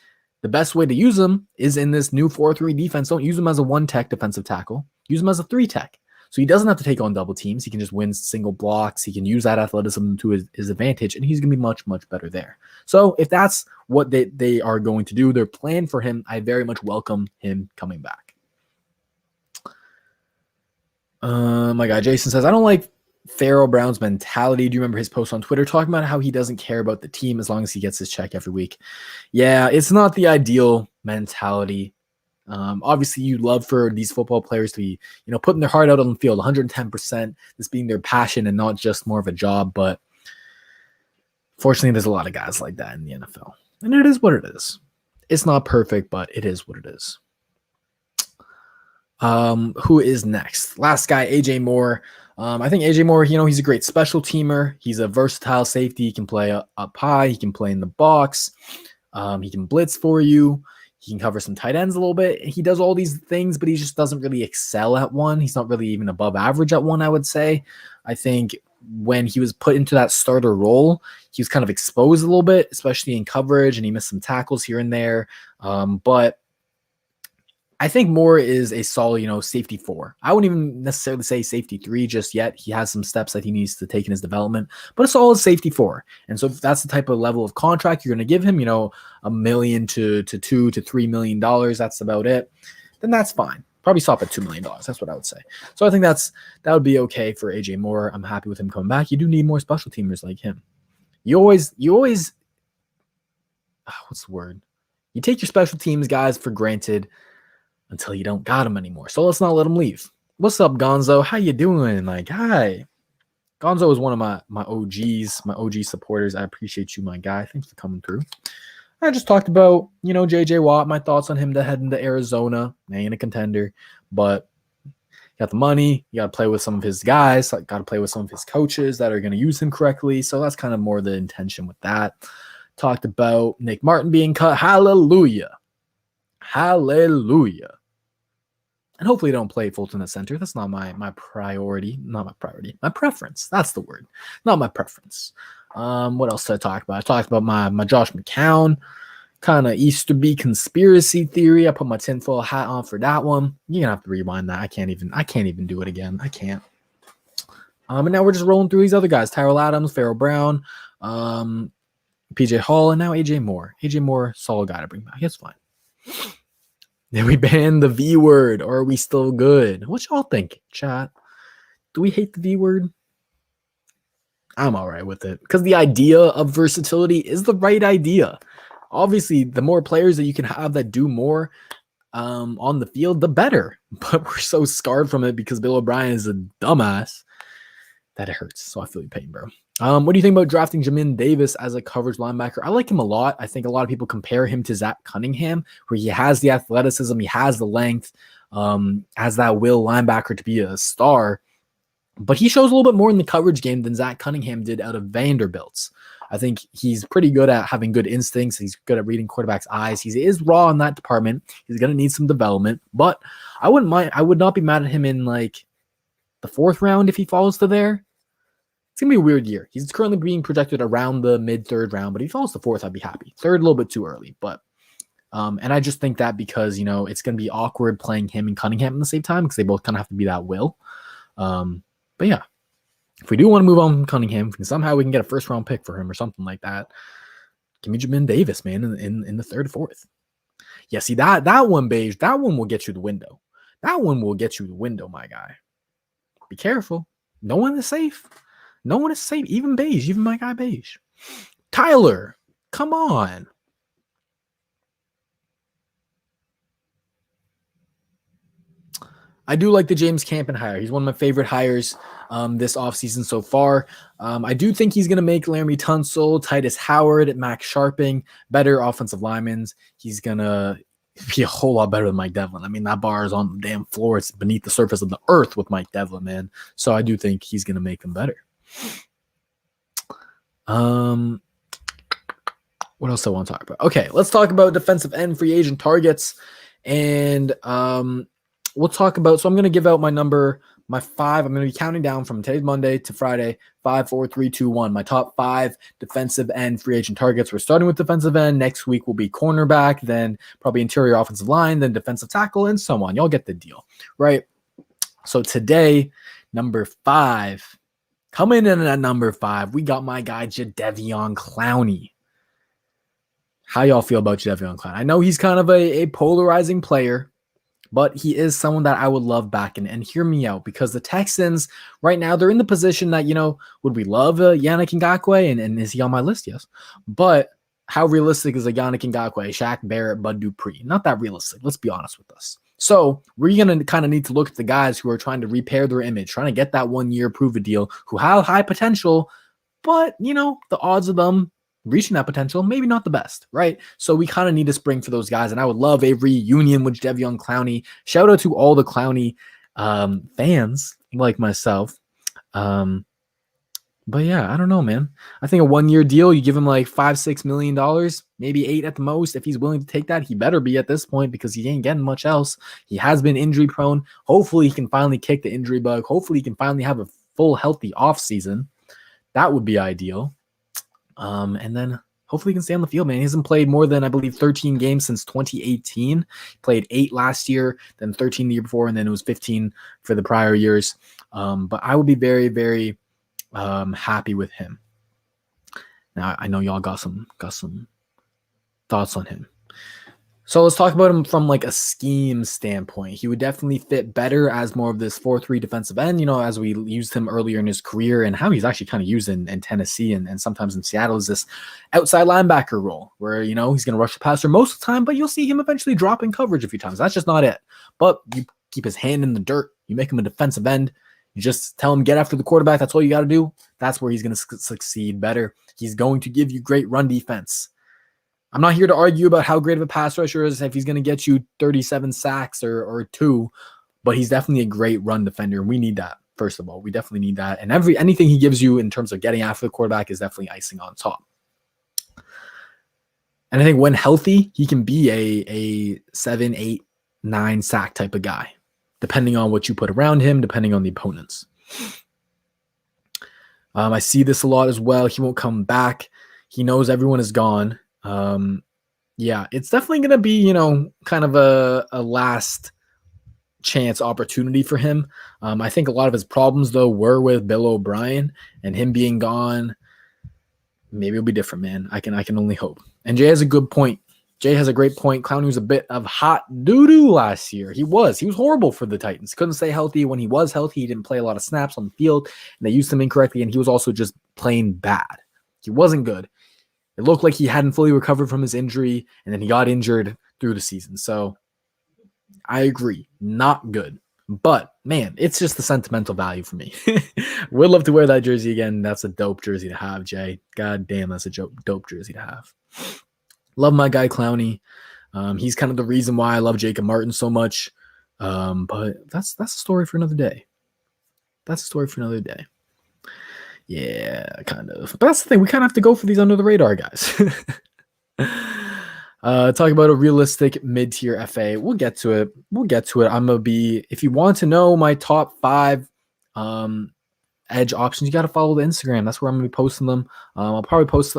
the best way to use him is in this new 4-3 defense. Don't use him as a 1-tech defensive tackle. Use him as a 3-tech. So he doesn't have to take on double teams. He can just win single blocks. He can use that athleticism to his advantage, and he's going to be much, much better there. So if that's what they are going to do, their plan for him, I very much welcome him coming back. My guy Jason says, I don't like Pharaoh Brown's mentality. Do you remember his post on Twitter talking about how he doesn't care about the team as long as he gets his check every week? Yeah, it's not the ideal mentality. Obviously, you love for these football players to be, putting their heart out on the field, 110%, this being their passion and not just more of a job. But fortunately, there's a lot of guys like that in the NFL. And it is what it is. It's not perfect, but it is what it is. Who is next? Last guy, AJ Moore. I think AJ Moore, he's a great special teamer. He's a versatile safety. He can play up high. He can play in the box. He can blitz for you. He can cover some tight ends a little bit. He does all these things, but he just doesn't really excel at one. He's not really even above average at one, I would say. I think when he was put into that starter role, he was kind of exposed a little bit, especially in coverage, and he missed some tackles here and there. But I think Moore is a solid, safety 4. I wouldn't even necessarily say safety 3 just yet. He has some steps that he needs to take in his development, but a solid safety 4. And so if that's the type of level of contract you're going to give him, $1 million to $2 to $3 million, that's about it, then that's fine. Probably stop at $2 million. That's what I would say. So I think that would be okay for AJ Moore. I'm happy with him coming back. You do need more special teamers like him. You always, what's the word? You take your special teams guys for granted until you don't got them anymore. So let's not let them leave. What's up, Gonzo? How you doing? Hi. Gonzo is one of my OGs, my OG supporters. I appreciate you, my guy. Thanks for coming through. I just talked about, J.J. Watt, my thoughts on him to head into Arizona. Ain't a contender, but you got the money. You got to play with some of his guys. Got to play with some of his coaches that are going to use him correctly. So that's kind of more the intention with that. Talked about Nick Martin being cut. Hallelujah. Hallelujah. And hopefully don't play Fulton at center. That's not my priority. Not my priority. My preference. That's the word. Not my preference. What else did I talk about? I talked about my Josh McCown kind of Easterby conspiracy theory. I put my tinfoil hat on for that one. You're gonna have to rewind that. I can't even do it again. I can't. And now we're just rolling through these other guys. Tyrell Adams, Pharaoh Brown, PJ Hall, and now AJ Moore. AJ Moore, solid guy to bring back. It's fine. Did we ban the V word, or are we still good? What y'all think, chat? Do we hate the V word? I'm all right with it because the idea of versatility is the right idea. Obviously, the more players that you can have that do more on the field, the better. But we're so scarred from it because Bill O'Brien is a dumbass that it hurts. So I feel your pain, bro. What do you think about drafting Jamin Davis as a coverage linebacker? I like him a lot. I think a lot of people compare him to Zach Cunningham, where he has the athleticism, he has the length, has that will linebacker to be a star. But he shows a little bit more in the coverage game than Zach Cunningham did out of Vanderbilt. I think he's pretty good at having good instincts. He's good at reading quarterback's eyes. He is raw in that department. He's going to need some development. But I wouldn't mind. I would not be mad at him in like the 4th round if he falls to there. It's going to be a weird year. He's currently being projected around the mid-3rd round, but if he falls to 4th, I'd be happy. 3rd, a little bit too early. But and I just think that because, it's going to be awkward playing him and Cunningham at the same time because they both kind of have to be that will. But yeah, if we do want to move on from Cunningham, if somehow we can get a 1st round pick for him or something like that, give me Jamin Davis, man, in the 3rd, 4th. Yeah, see that one, Beige, that one will get you the window. That one will get you the window, my guy. Be careful. No one is safe. No one is safe. Even Beige, even my guy Beige. Tyler, come on. I do like the James Campen hire. He's one of my favorite hires this offseason so far. I do think he's going to make Laramie Tunsil, Titus Howard, Max Sharping better offensive linemen. He's going to be a whole lot better than Mike Devlin. I mean, that bar is on the damn floor. It's beneath the surface of the earth with Mike Devlin, man. So I do think he's going to make them better. What else do I want to talk about? Okay, let's talk about defensive end free agent targets. And we'll talk about, so I'm going to give out my 5. I'm going to be counting down from today's Monday to Friday, 5, 4, 3, 2, 1. My top 5 defensive end free agent targets. We're starting with defensive end. Next week will be cornerback, then probably interior offensive line, then defensive tackle, and so on. Y'all get the deal, right? So today, number 5, coming in at number 5, we got my guy Jedevian Clowney. How y'all feel about Jedevian Clowney? I know he's kind of a polarizing player, but he is someone that I would love back in. And hear me out, because the Texans right now, they're in the position that, would we love Yannick Ngakoue? And is he on my list? Yes. But how realistic is a Yannick Ngakoue, Shaq Barrett, Bud Dupree? Not that realistic. Let's be honest with us. So we're going to kind of need to look at the guys who are trying to repair their image, trying to get that 1-year prove-it deal, who have high potential, but, the odds of them reaching that potential, maybe not the best, right? So we kind of need to spring for those guys. And I would love a reunion with Jedevian Clowney. Shout out to all the Clowney fans like myself. But yeah, I don't know, man. I think a 1-year deal, you give him like $5-6 million, maybe $8 at the most. If he's willing to take that, he better be at this point because he ain't getting much else. He has been injury prone. Hopefully he can finally kick the injury bug. Hopefully he can finally have a full healthy offseason. That would be ideal. And then hopefully he can stay on the field, man. He hasn't played more than, I believe, 13 games since 2018. He played 8 last year, then 13 the year before, and then it was 15 for the prior years. But I would be very, very happy with him. Now I know y'all got some thoughts on him. So let's talk about him from like a scheme standpoint. He would definitely fit better as more of this 4-3 defensive end, as we used him earlier in his career, and how he's actually kind of used in Tennessee and sometimes in Seattle is this outside linebacker role where, he's going to rush the passer most of the time, but you'll see him eventually drop in coverage a few times. That's just not it. But you keep his hand in the dirt. You make him a defensive end. You just tell him, get after the quarterback. That's all you got to do. That's where he's going to succeed better. He's going to give you great run defense. I'm not here to argue about how great of a pass rusher is if he's going to get you 37 sacks or 2, but he's definitely a great run defender. And we need that, first of all. We definitely need that. And anything he gives you in terms of getting after the quarterback is definitely icing on top. And I think when healthy, he can be a 7, 8, 9 sack type of guy, depending on what you put around him, depending on the opponents. I see this a lot as well. He won't come back. He knows everyone is gone. Yeah, it's definitely going to be, kind of a last chance opportunity for him. I think a lot of his problems, though, were with Bill O'Brien, and him being gone. Maybe it'll be different, man. I can only hope. And Jay has a good point. Jay has a great point. Clowney was a bit of hot doo-doo last year. He was horrible for the Titans. Couldn't stay healthy. When he was healthy, he didn't play a lot of snaps on the field, and they used him incorrectly, and he was also just plain bad. He wasn't good. It looked like he hadn't fully recovered from his injury, and then he got injured through the season. So I agree. Not good. But, man, it's just the sentimental value for me. Would love to wear that jersey again. That's a dope jersey to have, Jay. God damn, that's a dope jersey to have. Love my guy Clowney. He's kind of the reason why I love Jacob Martin so much. But that's a story for another day. Yeah, kind of. But that's the thing. We kind of have to go for these under the radar guys. Talk about a realistic mid-tier FA. We'll get to it. I'm going to be, if you want to know my top 5 edge options, you got to follow the Instagram. That's where I'm going to be posting them. I'll probably post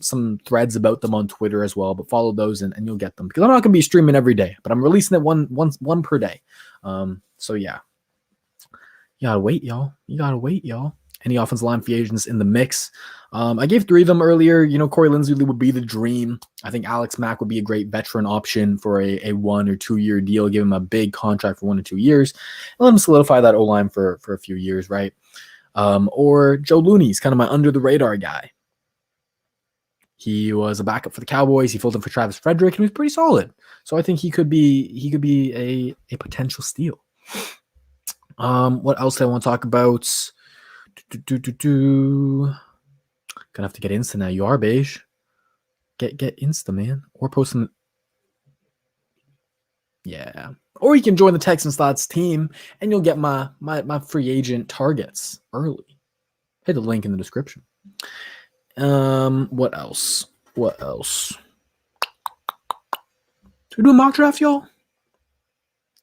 some threads about them on Twitter as well, but follow those and you'll get them because I'm not going to be streaming every day, but I'm releasing it one per day. So yeah, you got to wait, y'all. Any offensive line free agents in the mix? I gave 3 of them earlier. Corey Linsley would be the dream. I think Alex Mack would be a great veteran option for a 1 or 2 year deal. Give him a big contract for 1 or 2 years. And let him solidify that O-line for a few years, right? Or Joe Looney is kind of my under the radar guy. He was a backup for the Cowboys. He filled in for Travis Frederick and he was pretty solid. So I think he could be a potential steal. What else do I want to talk about? Gonna have to get Insta now. You are beige. Get Insta, man. Or post them. Yeah. Or you can join the Texans Thoughts team and you'll get my free agent targets early. Hit the link in the description. What else? Should we do a mock draft, y'all?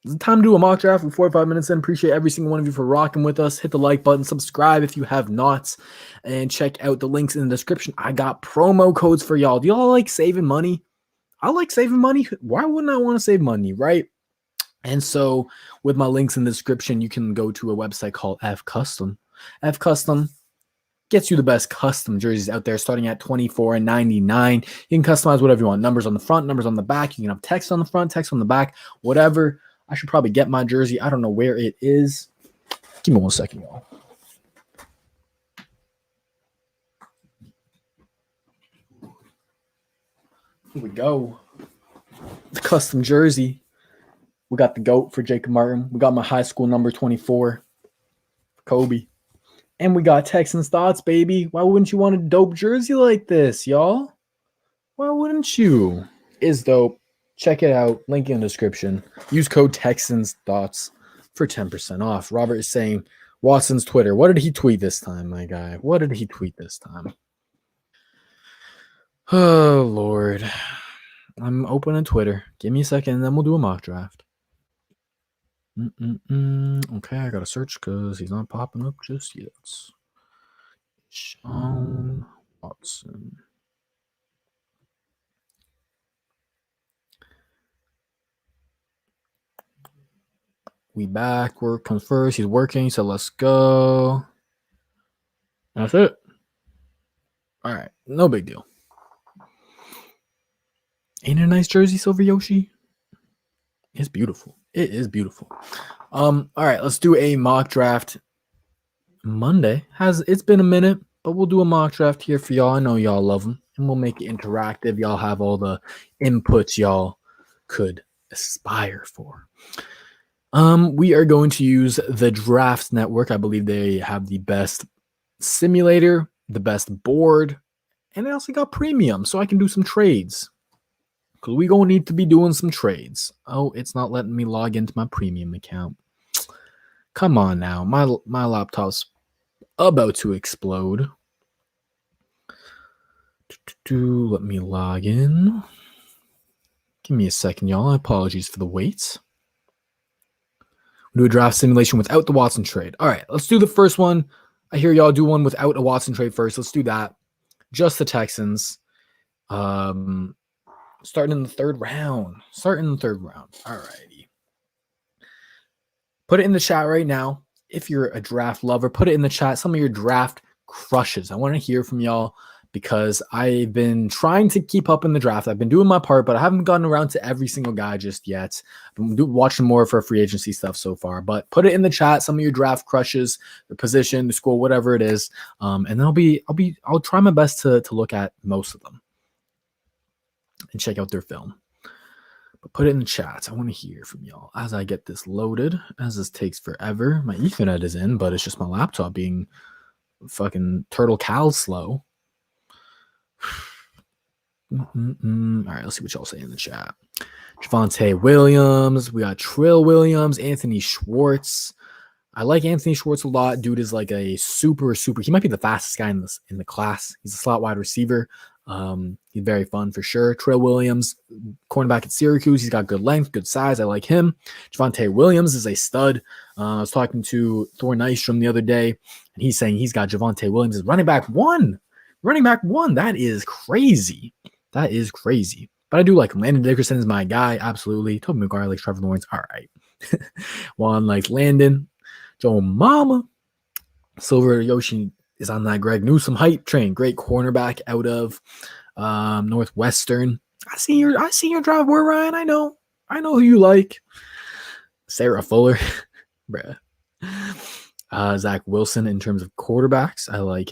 It's time to do a mock draft. We're 45 minutes in. Appreciate every single one of you for rocking with us. Hit the like button, subscribe if you have not, and check out the links in the description. I got promo codes for y'all. Do y'all like saving money? I like saving money. Why wouldn't I want to save money, right? And so with my links in the description, you can go to a website called F Custom. F Custom gets you the best custom jerseys out there starting at $24.99. You can customize whatever you want. Numbers on the front, numbers on the back. You can have text on the front, text on the back, whatever. I should probably get my jersey. I don't know where it is. Give me 1 second, y'all. Here we go. The custom jersey. We got the GOAT for Jacob Martin. We got my high school number 24. Kobe. And we got Texans thoughts, baby. Why wouldn't you want a dope jersey like this, y'all? Why wouldn't you? Is dope. Check it out. Link in the description. Use code Texans thoughts for 10% off. Robert is saying Watson's Twitter. What did he tweet this time, my guy? What did he tweet this time? Oh, Lord. I'm opening Twitter. Give me a second, and then we'll do a mock draft. Okay, I gotta search because he's not popping up just yet. Sean Watson. We back. Work comes first. He's working, so let's go. That's it. All right, no big deal. Ain't it a nice jersey, Silver Yoshi? It's beautiful. It is beautiful. All right, let's do a mock draft. Monday it's been a minute, but we'll do a mock draft here for y'all. I know y'all love them, and we'll make it interactive. Y'all have all the inputs y'all could aspire for. We are going to use the Draft Network. I believe they have the best simulator, the best board, and they also got premium, so I can do some trades. Because we gonna need to be doing some trades. Oh, it's not letting me log into my premium account. Come on now. My laptop's about to explode. Let me log in. Give me a second, y'all. Apologies for the wait. We'll do a draft simulation without the Watson trade. All right, let's do the first one. I hear y'all do one without a Watson trade first. Let's do that. Just the Texans. Starting in the third round. All righty. Put it in the chat right now. If you're a draft lover, put it in the chat. Some of your draft crushes. I want to hear from y'all because I've been trying to keep up in the draft. I've been doing my part, but I haven't gotten around to every single guy just yet. I've been watching more for free agency stuff so far, but put it in the chat. Some of your draft crushes, the position, the school, whatever it is. And then I'll try my best to look at most of them and check out their film. But put it in the chat. I want to hear from y'all as I get this loaded, as this takes forever. My Ethernet is in, but it's just my laptop being fucking turtle cow slow. All right, let's see what y'all say in the chat. Javonte Williams. We got Trill Williams, Anthony Schwartz. I like Anthony Schwartz a lot. Dude is like a super. He might be the fastest guy in the class. He's a slot wide receiver. He's very fun for sure. Trey Williams, cornerback at Syracuse. He's got good length, good size. I like him. Javonte Williams is a stud. I was talking to Thor Nystrom the other day, and he's saying he's got Javonte Williams as running back one. That is crazy. But I do like him. Landon Dickerson is my guy. Absolutely. Tobey Maguire likes Trevor Lawrence. All right. Juan likes Landon. Joe Mama. Silver Yoshi is on that Greg Newsome hype train. Great cornerback out of Northwestern. I see your draft board, Ryan. I know who you like. Sarah Fuller. Bruh. Zach Wilson in terms of quarterbacks. I like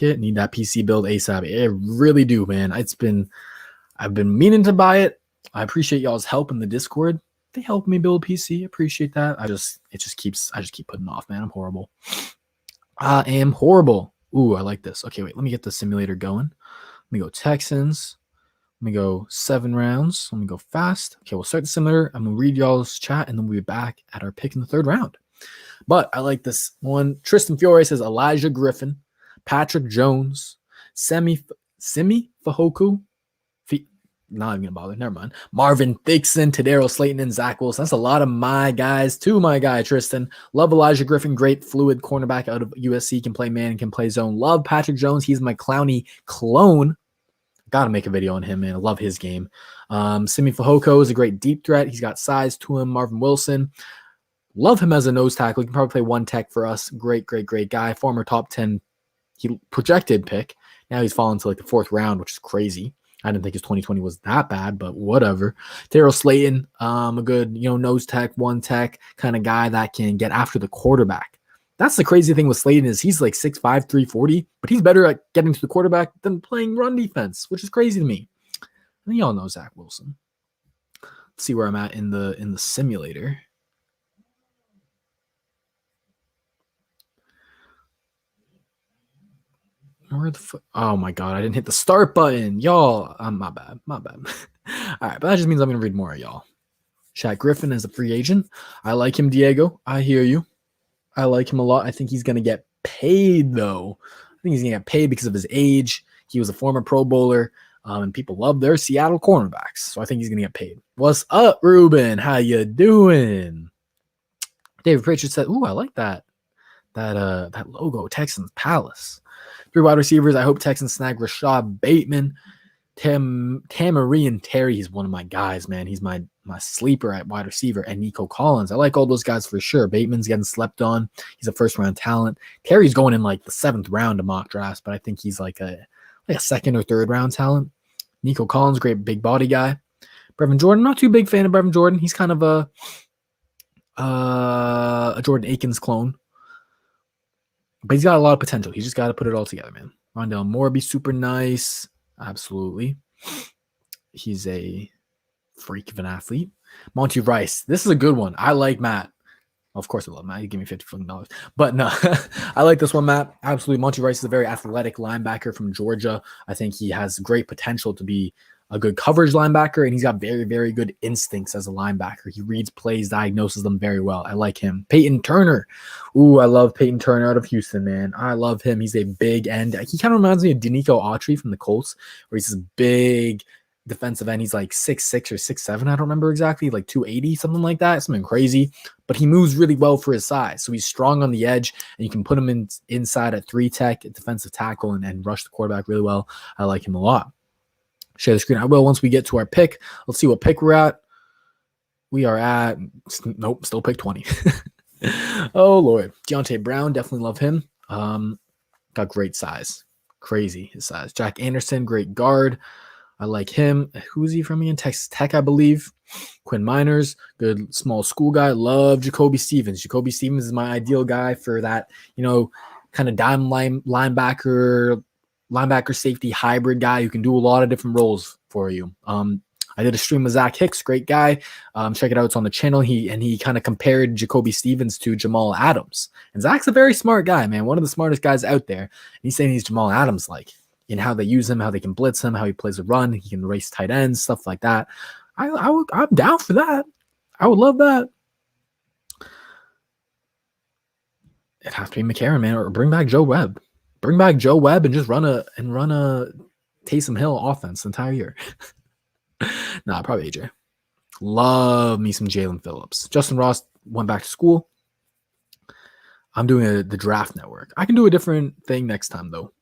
it. Need that PC build ASAP. I really do, man. I've been meaning to buy it. I appreciate y'all's help in the Discord. They help me build PC. Appreciate that. I just keep putting off, man. I'm horrible. I am horrible. Ooh, I like this. Okay, wait. Let me get the simulator going. Let me go Texans. Let me go 7 rounds. Let me go fast. Okay, we'll start the simulator. I'm going to read y'all's chat, and then we'll be back at our pick in the 3rd round. But I like this one. Tristan Fiore says Elijah Griffin, Patrick Jones, Simi Fahoku. Not even gonna bother. Never mind. Marvin Dixon, Tadero Slayton, and Zach Wilson. That's a lot of my guys. To my guy Tristan. Love Elijah Griffin. Great fluid cornerback out of USC. Can play man. Can play zone. Love Patrick Jones. He's my Clowney clone. Got to make a video on him, man. I love his game. Simi Fehoko is a great deep threat. He's got size to him. Marvin Wilson. Love him as a nose tackle. He can probably play one tech for us. Great guy. Former top 10 projected pick. Now he's fallen to like the 4th round, which is crazy. I didn't think his 2020 was that bad, but whatever. Darryl Slayton, a good, nose tech, one tech kind of guy that can get after the quarterback. That's the crazy thing with Slayton is he's like 6'5", 340, but he's better at getting to the quarterback than playing run defense, which is crazy to me. And y'all know Zach Wilson. Let's see where I'm at in the simulator. Oh my god, I didn't hit the start button, y'all. My bad. All right, but that just means I'm gonna read more, y'all. Shaq Griffin is a free agent. I like him, Diego. I hear you. I like him a lot. I think he's gonna get paid though. I think he's gonna get paid because of his age. He was a former Pro Bowler, and people love their Seattle cornerbacks. So I think he's gonna get paid. What's up, Ruben? How you doing? David Pritchard said, "Ooh, I like that logo, Texans Palace." 3 wide receivers. I hope Texans snag Rashad Bateman. Tamarian Terry, he's one of my guys, man. He's my sleeper at wide receiver, and Nico Collins. I like all those guys for sure. Bateman's getting slept on. He's a first-round talent. Terry's going in like the 7th round of mock drafts, but I think he's like a 2nd or 3rd round talent. Nico Collins, great big body guy. Brevin Jordan, not too big fan of Brevin Jordan. He's kind of a Jordan Akins clone. But he's got a lot of potential. He's just got to put it all together, man. Rondell Moore be super nice. Absolutely. He's a freak of an athlete. Monty Rice. This is a good one. I like Matt. Of course I love Matt. He gave me $50. But no, I like this one, Matt. Absolutely. Monty Rice is a very athletic linebacker from Georgia. I think he has great potential to be a good coverage linebacker, and he's got very, very good instincts as a linebacker. He reads plays, diagnoses them very well. I like him. Peyton Turner. Ooh, I love Peyton Turner out of Houston, man. I love him. He's a big end. He kind of reminds me of Danico Autry from the Colts, where he's this big defensive end. He's like 6'6" or 6'7". I don't remember exactly, like 280, something like that. Something crazy. But he moves really well for his size. So he's strong on the edge, and you can put him inside at 3-tech, at defensive tackle, and rush the quarterback really well. I like him a lot. Share the screen. I will once we get to our pick. Let's see what pick we're at. We are at, nope, still pick 20. Oh, Lord. Deontay Brown, definitely love him. Got great size. Crazy, his size. Jack Anderson, great guard. I like him. Who's he from again? Texas Tech, I believe. Quinn Miners, good small school guy. Love Jacoby Stevens. Jacoby Stevens is my ideal guy for that, kind of dime linebacker safety hybrid guy who can do a lot of different roles for you. I did a stream with Zach Hicks, great guy. Check it out. It's on the channel. He kind of compared Jacoby Stevens to Jamal Adams. And Zach's a very smart guy, man. One of the smartest guys out there. And he's saying he's Jamal Adams like in how they use him, how they can blitz him, how he plays a run. He can race tight ends, stuff like that. I'm down for that. I would love that. It'd have to be McCarron, man, or bring back Joe Webb. Bring back Joe Webb and just run a Taysom Hill offense the entire year. Nah, probably AJ. Love me some Jalen Phillips. Justin Ross went back to school. I'm doing the draft network. I can do a different thing next time though.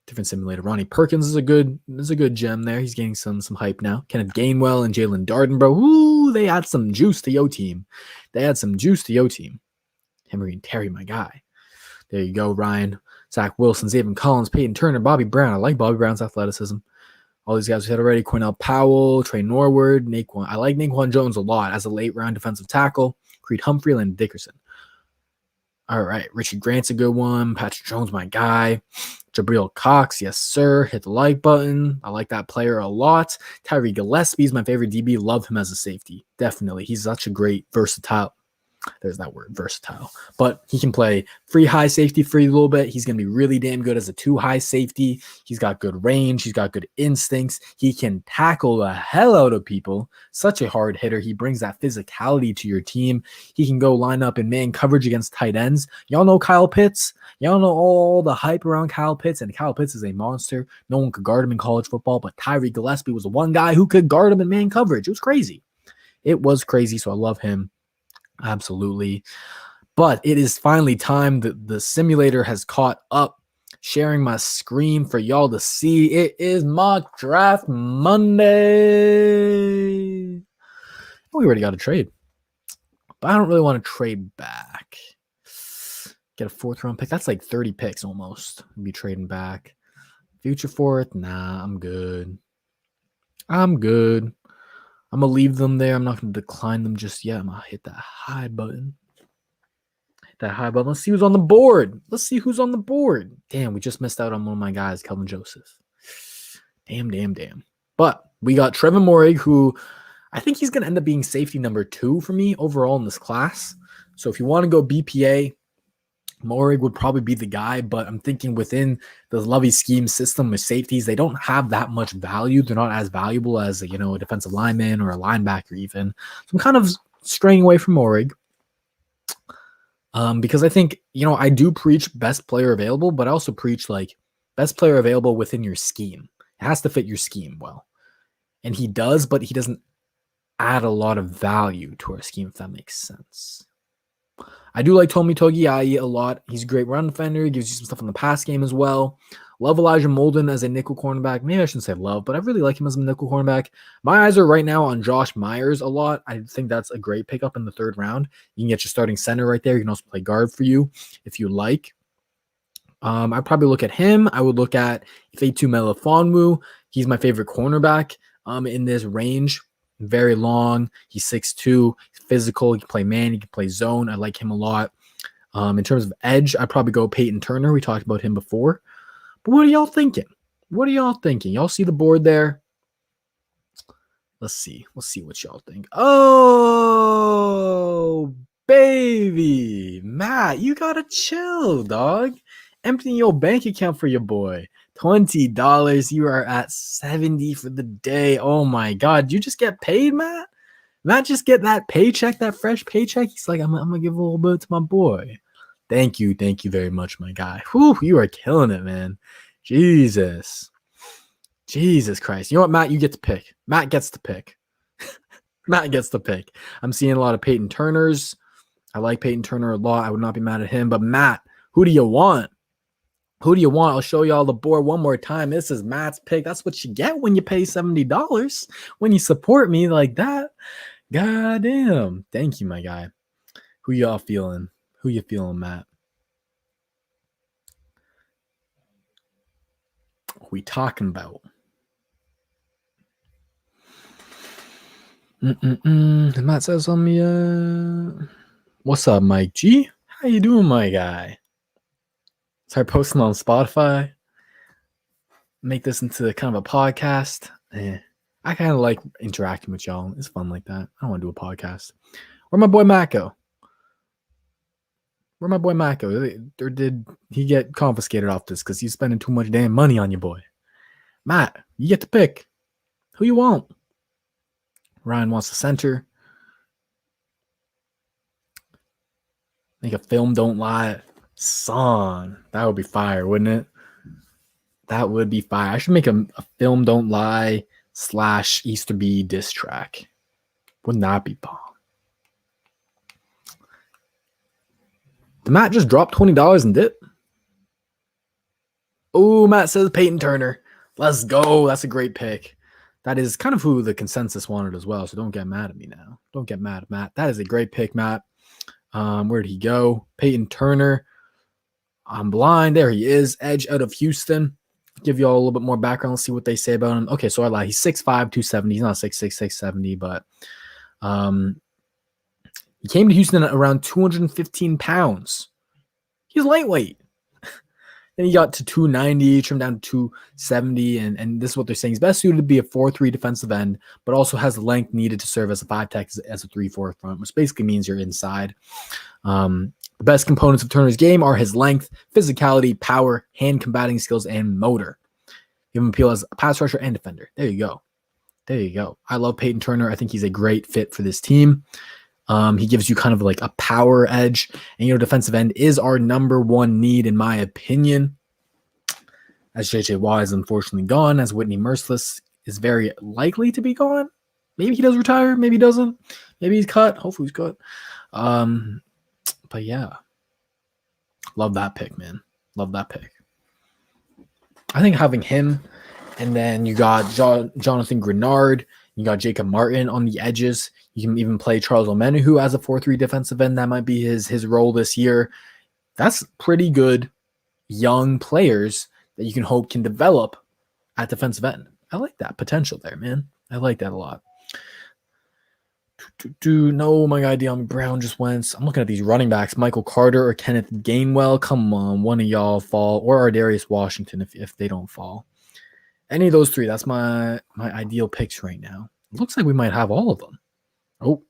Different simulator. Ronnie Perkins is a good gem there. He's getting some hype now. Kenneth Gainwell and Jalen Darden, bro. Ooh, they add some juice to your team. Henry and Terry, my guy. There you go, Ryan. Zach Wilson, Xavier Collins, Peyton Turner, Bobby Brown. I like Bobby Brown's athleticism. All these guys we said already. Cornell Powell, Trey Norwood, Naquan. I like Naquan Jones a lot as a late-round defensive tackle. Creed Humphrey, Landon Dickerson. All right, Richie Grant's a good one. Patrick Jones, my guy. Jabril Cox, yes, sir. Hit the like button. I like that player a lot. Tyree Gillespie is my favorite DB. Love him as a safety. Definitely. He's such a great versatile. There's that word, versatile. But he can play free high safety for a little bit. He's going to be really damn good as a 2 high safety. He's got good range. He's got good instincts. He can tackle the hell out of people. Such a hard hitter. He brings that physicality to your team. He can go line up in man coverage against tight ends. Y'all know Kyle Pitts. Y'all know all the hype around Kyle Pitts, and Kyle Pitts is a monster. No one could guard him in college football, but Tyree Gillespie was the one guy who could guard him in man coverage. It was crazy. So I love him. Absolutely. But it is finally time that the simulator has caught up. Sharing my screen for y'all to see. It is mock draft Monday. We already got a trade, but I don't really want to trade back. Get a 4th round pick. That's like 30 picks almost. Be trading back. Future 4th. Nah, I'm good. I'm going to leave them there. I'm not going to decline them just yet. I'm going to hit that hide button. Let's see who's on the board. Damn, we just missed out on one of my guys, Kelvin Joseph. Damn. But we got Trevor Morig, who I think he's going to end up being safety number 2 for me overall in this class. So if you want to go BPA, Morig would probably be the guy, but I'm thinking within the Lovey scheme system with safeties, they don't have that much value. They're not as valuable as a defensive lineman or a linebacker even. So I'm kind of straying away from Morig. Because I think, I do preach best player available, but I also preach like best player available within your scheme. It has to fit your scheme well. And he does, but he doesn't add a lot of value to our scheme, if that makes sense. I do like Tomi Togiai a lot. He's a great run defender. He gives you some stuff in the pass game as well. Love Elijah Molden as a nickel cornerback. Maybe I shouldn't say love, but I really like him as a nickel cornerback. My eyes are right now on Josh Myers a lot. I think that's a great pickup in the 3rd round. You can get your starting center right there. You can also play guard for you if you like. I'd probably look at him. I would look at Ifeatu Melifonwu. He's my favorite cornerback in this range. Very long. He's 6'2". He's physical. He can play man. He can play zone. I like him a lot. In terms of edge, I'd probably go Peyton Turner. We talked about him before. But what are y'all thinking? Y'all see the board there? Let's see. Let's see what y'all think. Oh, baby. Matt, you gotta chill, dog. Emptying your bank account for your boy. $20. You are at 70 for the day. Oh my God. You just get paid, Matt? Matt just get that paycheck, that fresh paycheck? He's like, I'm gonna give a little bit to my boy. Thank you very much, my guy. Whew, you are killing it, man. Jesus Christ. You know what, Matt? You get to pick. Matt gets to pick. Matt gets to pick. I'm seeing a lot of Peyton Turners. I like Peyton Turner a lot. I would not be mad at him. But Matt, who do you want? I'll show y'all the board one more time. This is Matt's pick. That's what you get when you pay $70. When you support me like that. God damn. Thank you, my guy. Who y'all feeling? Who you feeling, Matt? What we talking about? Matt says on me, what's up, Mike G? How you doing, my guy? Start posting on Spotify. Make this into kind of a podcast. I kind of like interacting with y'all. It's fun like that. I want to do a podcast. Where'd my boy Matt go? Or did he get confiscated off this because he's spending too much damn money on your boy? Matt, you get to pick. Who you want? Ryan wants the center. Make a film don't lie song. That would be fire, wouldn't it? That would be fire. I should make a film don't lie / Easterby diss track. Wouldn't that be bomb? Did Matt just drop $20 and dip? Oh, Matt says Peyton Turner. Let's go. That's a great pick. That is kind of who the consensus wanted as well, so don't get mad at me now. Don't get mad at Matt. That is a great pick, Matt. Where did he go? Peyton Turner. I'm blind. There he is. Edge out of Houston. Give you all a little bit more background. Let's see what they say about him. Okay, so I lied. He's 6'5", 270. He's not 6'6", 670, but he came to Houston at around 215 pounds. He's lightweight. Then he got to 290, trimmed down to 270, and this is what they're saying. He's best suited to be a 4-3 defensive end, but also has the length needed to serve as a 5-tech as a 3-4 front, which basically means you're inside. The best components of Turner's game are his length, physicality, power, hand combating skills, and motor. Give him appeal as a pass rusher and defender. There you go. I love Peyton Turner. I think he's a great fit for this team. He gives you kind of like a power edge, and defensive end is our number one need in my opinion. As JJ Watt is unfortunately gone, as Whitney Merciless is very likely to be gone. Maybe he does retire, maybe he doesn't. Maybe he's cut. Hopefully he's cut. But yeah, love that pick, man. Love that pick. I think having him, and then you got Jonathan Grenard, you got Jacob Martin on the edges. You can even play Charles Omenihu as a 4-3 defensive end. That might be his role this year. That's pretty good young players that you can hope can develop at defensive end. I like that potential there, man. I like that a lot. No, my guy De'Ami Brown just went. I'm looking at these running backs. Michael Carter or Kenneth Gainwell. Come on, one of y'all fall. Or Ardarius Washington if they don't fall. Any of those three, that's my ideal picks right now. It looks like we might have all of them. Oh,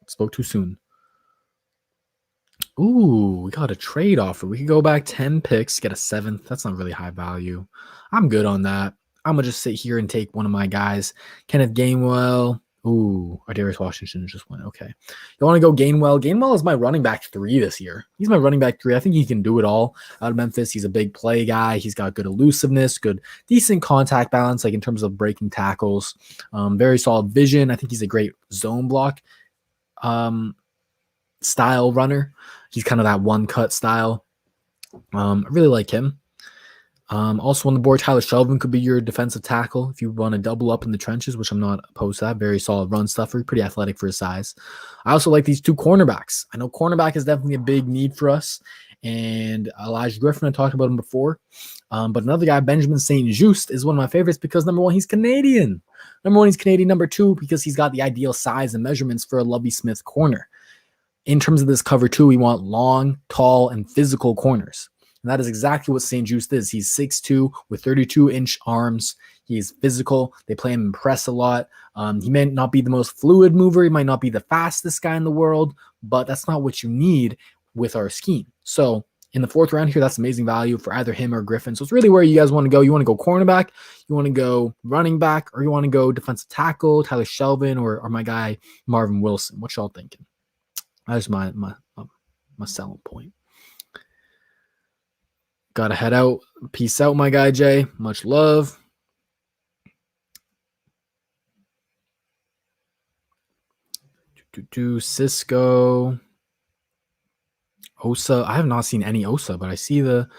spoke too soon. Ooh, we got a trade offer. We could go back 10 picks, get a 7th. That's not really high value. I'm good on that. I'm going to just sit here and take one of my guys. Kenneth Gainwell. Ooh, Darius Washington just went. Okay. You want to go Gainwell? Gainwell is my running back 3 this year. He's my running back 3. I think he can do it all out of Memphis. He's a big play guy. He's got good elusiveness, good, decent contact balance, like in terms of breaking tackles. Very solid vision. I think he's a great zone block style runner. He's kind of that one cut style. I really like him. Also on the board, Tyler Shelvin could be your defensive tackle if you want to double up in the trenches, which I'm not opposed to that. Very solid run stuffer, pretty athletic for his size. I also like these 2 cornerbacks. I know cornerback is definitely a big need for us. And Elijah Griffin, I talked about him before. But another guy, Benjamin St-Juste, is one of my favorites because number 1, he's Canadian. Number 1, he's Canadian. Number 2, because he's got the ideal size and measurements for a Lovie Smith corner. In terms of this cover 2, we want long, tall, and physical corners. And that is exactly what St-Juste is. He's 6'2" with 32-inch arms. He's physical. They play him in press a lot. He may not be the most fluid mover. He might not be the fastest guy in the world, but that's not what you need with our scheme. So in the 4th round here, that's amazing value for either him or Griffin. So it's really where you guys want to go. You want to go cornerback, you want to go running back, or you want to go defensive tackle, Tyler Shelvin, or my guy, Marvin Wilson. What y'all thinking? That's my selling point. Gotta head out. Peace out, my guy Jay. Much love. Cisco. Osa. I have not seen any Osa, but I see the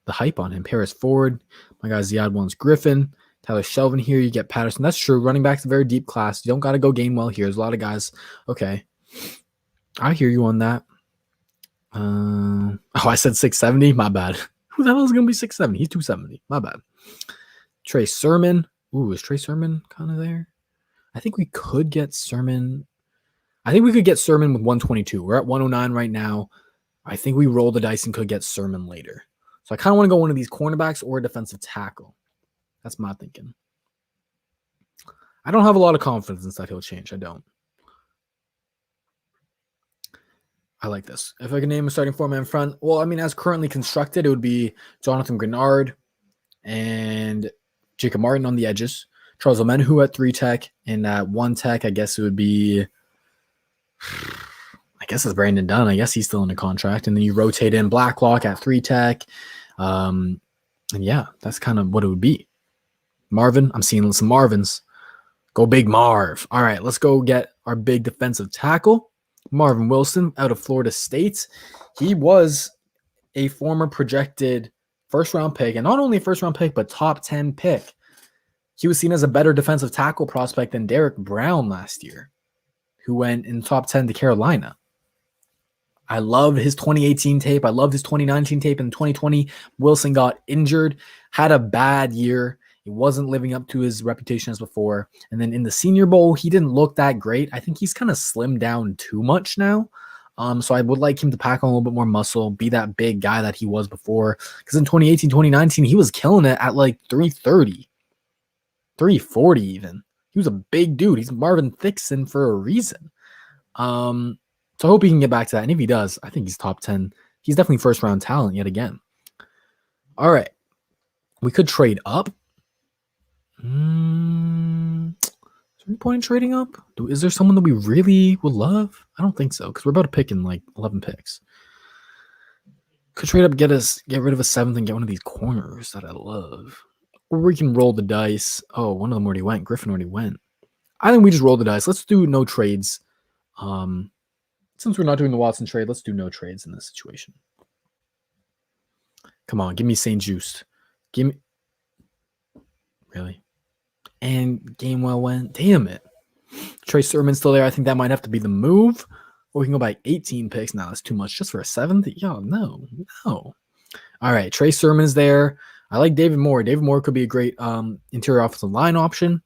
hype on him. Paris Ford. My guy Ziad wants Griffin. Tyler Shelvin here. You get Patterson. That's true. Running back's a very deep class. You don't got to go Gainwell here. There's a lot of guys. Okay. I hear you on that. I said 670. My bad. Who the hell is going to be 670? He's 270. My bad. Trey Sermon. Ooh, is Trey Sermon kind of there? I think we could get Sermon. I think we could get Sermon with 122. We're at 109 right now. I think we roll the dice and could get Sermon later. So I kind of want to go one of these cornerbacks or a defensive tackle. That's my thinking. I don't have a lot of confidence that he'll change. I don't. I like this. If I can name a starting 4-man in front, well, I mean, as currently constructed, it would be Jonathan Grenard and Jacob Martin on the edges, Charles Omenihu at 3 tech, and at 1 tech, I guess it would be, I guess it's Brandon Dunn. I guess he's still in a contract, and then you rotate in Blacklock at 3 tech, and yeah, that's kind of what it would be. Marvin, I'm seeing some Marvins. Go big Marv. All right, let's go get our big defensive tackle. Marvin Wilson out of Florida State. He was a former projected first-round pick, and not only a first-round pick, but top 10 pick. He was seen as a better defensive tackle prospect than Derek Brown last year, who went in top 10 to Carolina. I love his 2018 tape. I loved his 2019 tape. In 2020, Wilson got injured, had a bad year. He wasn't living up to his reputation as before. And then in the Senior Bowl, he didn't look that great. I think he's kind of slimmed down too much now. So I would like him to pack on a little bit more muscle, be that big guy that he was before. Because in 2018, 2019, he was killing it at like 330, 340 even. He was a big dude. He's Marvin Thixon for a reason. So I hope he can get back to that. And if he does, I think he's top 10. He's definitely first-round talent yet again. All right. We could trade up. Is there any point in trading up? Is there someone that we really would love? I don't think so, because we're about to pick in like 11 picks. Could trade up, get rid of a 7th and get one of these corners that I love. Or we can roll the dice. Oh, one of them already went. Griffin already went. I think we just roll the dice. Let's do no trades. Since we're not doing the Watson trade, let's do no trades in this situation. Come on, give me St-Juste. Give me... Really? And Gainwell went. Damn it. Trey Sermon's still there. I think that might have to be the move. Or we can go by 18 picks. No, that's too much. Just for a 7th? Yo, no. All right. Trey Sermon's there. I like David Moore. David Moore could be a great interior offensive line option.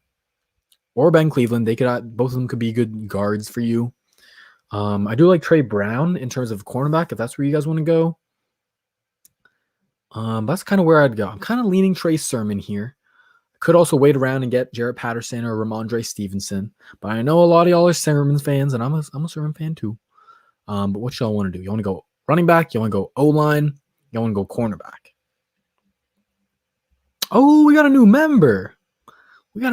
Or Ben Cleveland. They could both of them could be good guards for you. I do like Trey Brown in terms of cornerback, if that's where you guys want to go. That's kind of where I'd go. I'm kind of leaning Trey Sermon here. Could also wait around and get Jarrett Patterson or Ramondre Stevenson. But I know a lot of y'all are Sermon fans, and I'm a Sermon fan too. But what y'all want to do? You want to go running back? You want to go O-line? You want to go cornerback? Oh, we got a new member. We haven't got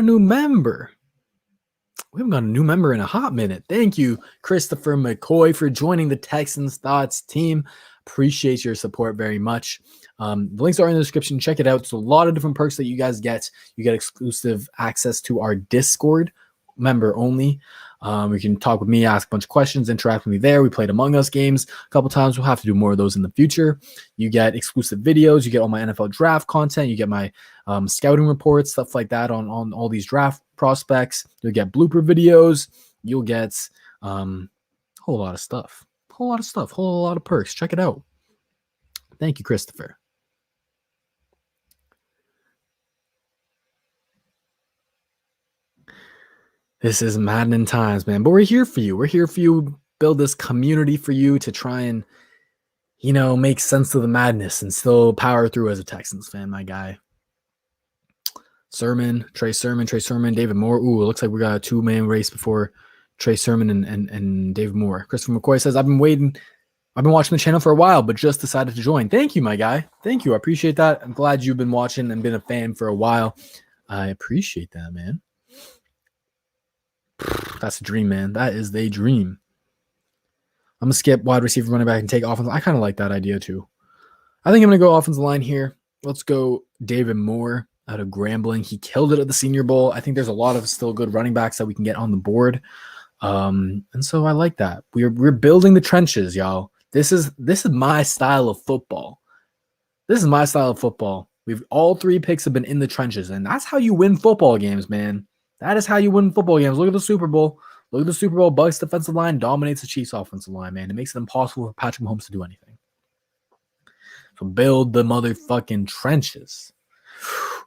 a new member in a hot minute. Thank you, Christopher McCoy, for joining the Texans Thoughts team. Appreciate your support very much. The links are in the description. Check it out. There's a lot of different perks that you guys get. You get exclusive access to our Discord, member only. You can talk with me, ask a bunch of questions, interact with me there. We played Among Us games a couple times. We'll have to do more of those in the future. You get exclusive videos. You get all my NFL draft content. You get my scouting reports, stuff like that on all these draft prospects. You'll get blooper videos. You'll get a whole lot of stuff. Whole lot of perks. Check it out. Thank you, Christopher. This is maddening times, man. But we're here for you. We're here for you. Build this community for you to try and, make sense of the madness and still power through as a Texans fan, my guy. Trey Sermon, David Moore. Ooh, it looks like we got a two-man race before Trey Sermon and David Moore. Christopher McCoy says, I've been waiting. I've been watching the channel for a while, but just decided to join. Thank you, my guy. Thank you. I appreciate that. I'm glad you've been watching and been a fan for a while. I appreciate that, man. That's a dream, man. That is the dream. I'm going to skip wide receiver, running back, and take offense. I kind of like that idea, too. I think I'm going to go offensive line here. Let's go David Moore out of Grambling. He killed it at the Senior Bowl. I think there's a lot of still good running backs that we can get on the board. And so I like that. We're building the trenches, y'all. This is my style of football. We've all three picks have been in the trenches, and that's how you win football games, man. That is how you win football games. Look at the Super Bowl. Bucs defensive line dominates the Chiefs offensive line, man. It makes it impossible for Patrick Mahomes to do anything. So build the motherfucking trenches.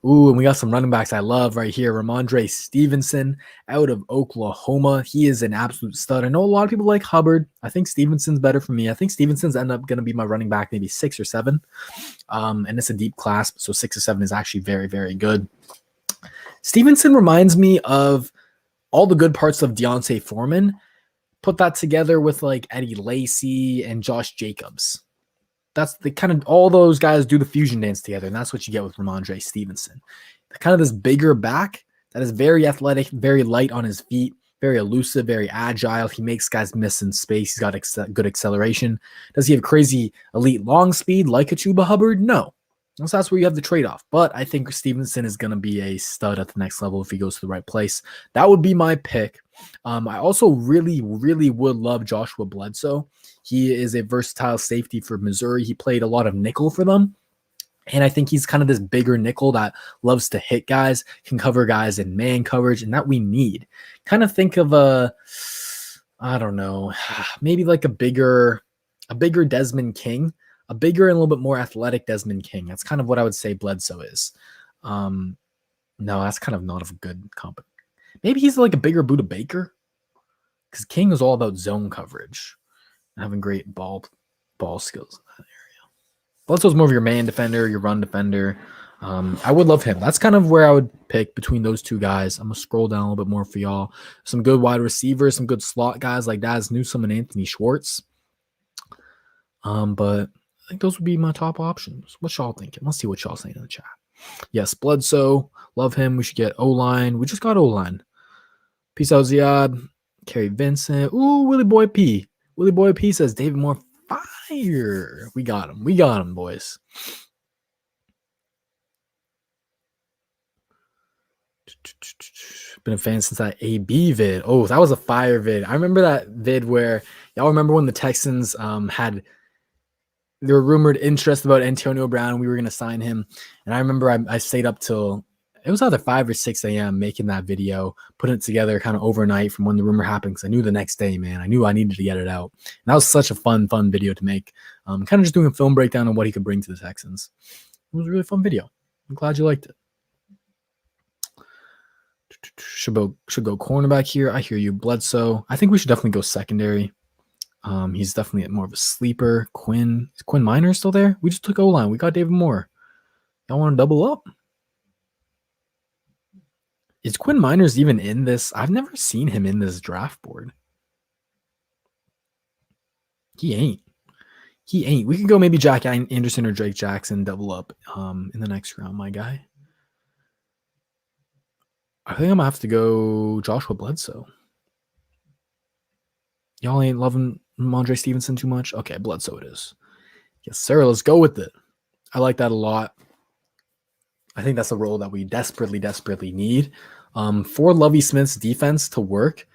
Ooh, and we got some running backs I love right here. Ramondre Stevenson out of Oklahoma. He is an absolute stud. I know a lot of people like Hubbard. I think Stevenson's better for me. I think Stevenson's end up going to be my running back, maybe 6 or 7. And it's a deep class, so 6 or 7 is actually very, very good. Stevenson reminds me of all the good parts of Deontay Foreman. Put that together with like Eddie Lacy and Josh Jacobs. That's the kind of all those guys do the fusion dance together, and that's what you get with Ramondre Stevenson. Kind of this bigger back that is very athletic, very light on his feet, very elusive, very agile. He makes guys miss in space. He's got good acceleration. Does he have crazy elite long speed like a Chuba Hubbard? No. So that's where you have the trade-off. But I think Stevenson is going to be a stud at the next level if he goes to the right place. That would be my pick. I also really, really would love Joshua Bledsoe. He is a versatile safety for Missouri. He played a lot of nickel for them. And I think he's kind of this bigger nickel that loves to hit guys, can cover guys in man coverage, and that we need. Kind of think of maybe like a bigger Desmond King. A bigger and a little bit more athletic Desmond King. That's kind of what I would say Bledsoe is. No, that's kind of not a good comp. Maybe he's like a bigger Buda Baker, because King is all about zone coverage and having great ball skills in that area. Bledsoe's more of your man defender, your run defender. I would love him. That's kind of where I would pick between those two guys. I'm going to scroll down a little bit more for y'all. Some good wide receivers, some good slot guys like Daz Newsome and Anthony Schwartz. But I think those would be my top options. What y'all thinking? Let's see what y'all saying in the chat. Yes, Bledsoe. Love him. We should get O-line. We just got O-line. Peace out, Ziad. Kerry Vincent. Ooh, Willie Boy P. Willie Boy P says David Moore fire. We got him, boys. Been a fan since that AB vid. Oh, that was a fire vid. I remember that vid where y'all remember when the Texans they were rumored interest about Antonio Brown. We were going to sign him. And I remember I stayed up till it was either 5 or 6 a.m. making that video, putting it together kind of overnight from when the rumor happened. Because I knew the next day, man, I knew I needed to get it out. And that was such a fun video to make. Kind of just doing a film breakdown on what he could bring to the Texans. It was a really fun video. I'm glad you liked it. Should go cornerback here. I hear you. Bledsoe. I think we should definitely go secondary. He's definitely more of a sleeper. Is Quinn Minor still there? We just took O-line. We got David Moore. Y'all want to double up? Is Quinn Miners even in this? I've never seen him in this draft board. He ain't. He ain't. We could go maybe Jack Anderson or Drake Jackson double up in the next round, my guy. I think I'm going to have to go Joshua Bledsoe. Y'all ain't loving Ramondre Stevenson too much? Okay, Bledsoe it is. Yes, sir. Let's go with it. I like that a lot. I think that's a role that we desperately, desperately need. For Lovie Smith's defense to work,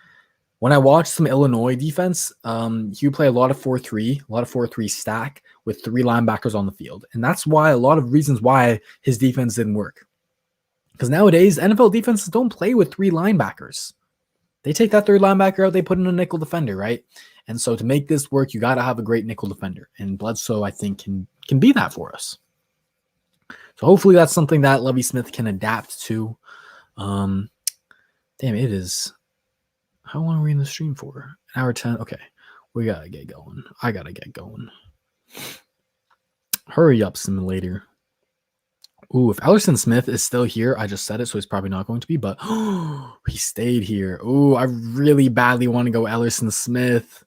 when I watched some Illinois defense, he would play a lot of 4-3 stack with 3 linebackers on the field. And that's why a lot of reasons why his defense didn't work. Because nowadays, NFL defenses don't play with 3 linebackers. They take that 3rd linebacker out, they put in a nickel defender, right? And so to make this work, you got to have a great nickel defender. And Bledsoe, I think, can be that for us. So hopefully that's something that Lovie Smith can adapt to. Damn, it is... How long are we in the stream for? An hour 10? Okay. We got to get going. I got to get going. Hurry up, simulator. Ooh, if Ellerson Smith is still here, I just said it, so he's probably not going to be, but he stayed here. Ooh, I really badly want to go Ellerson Smith.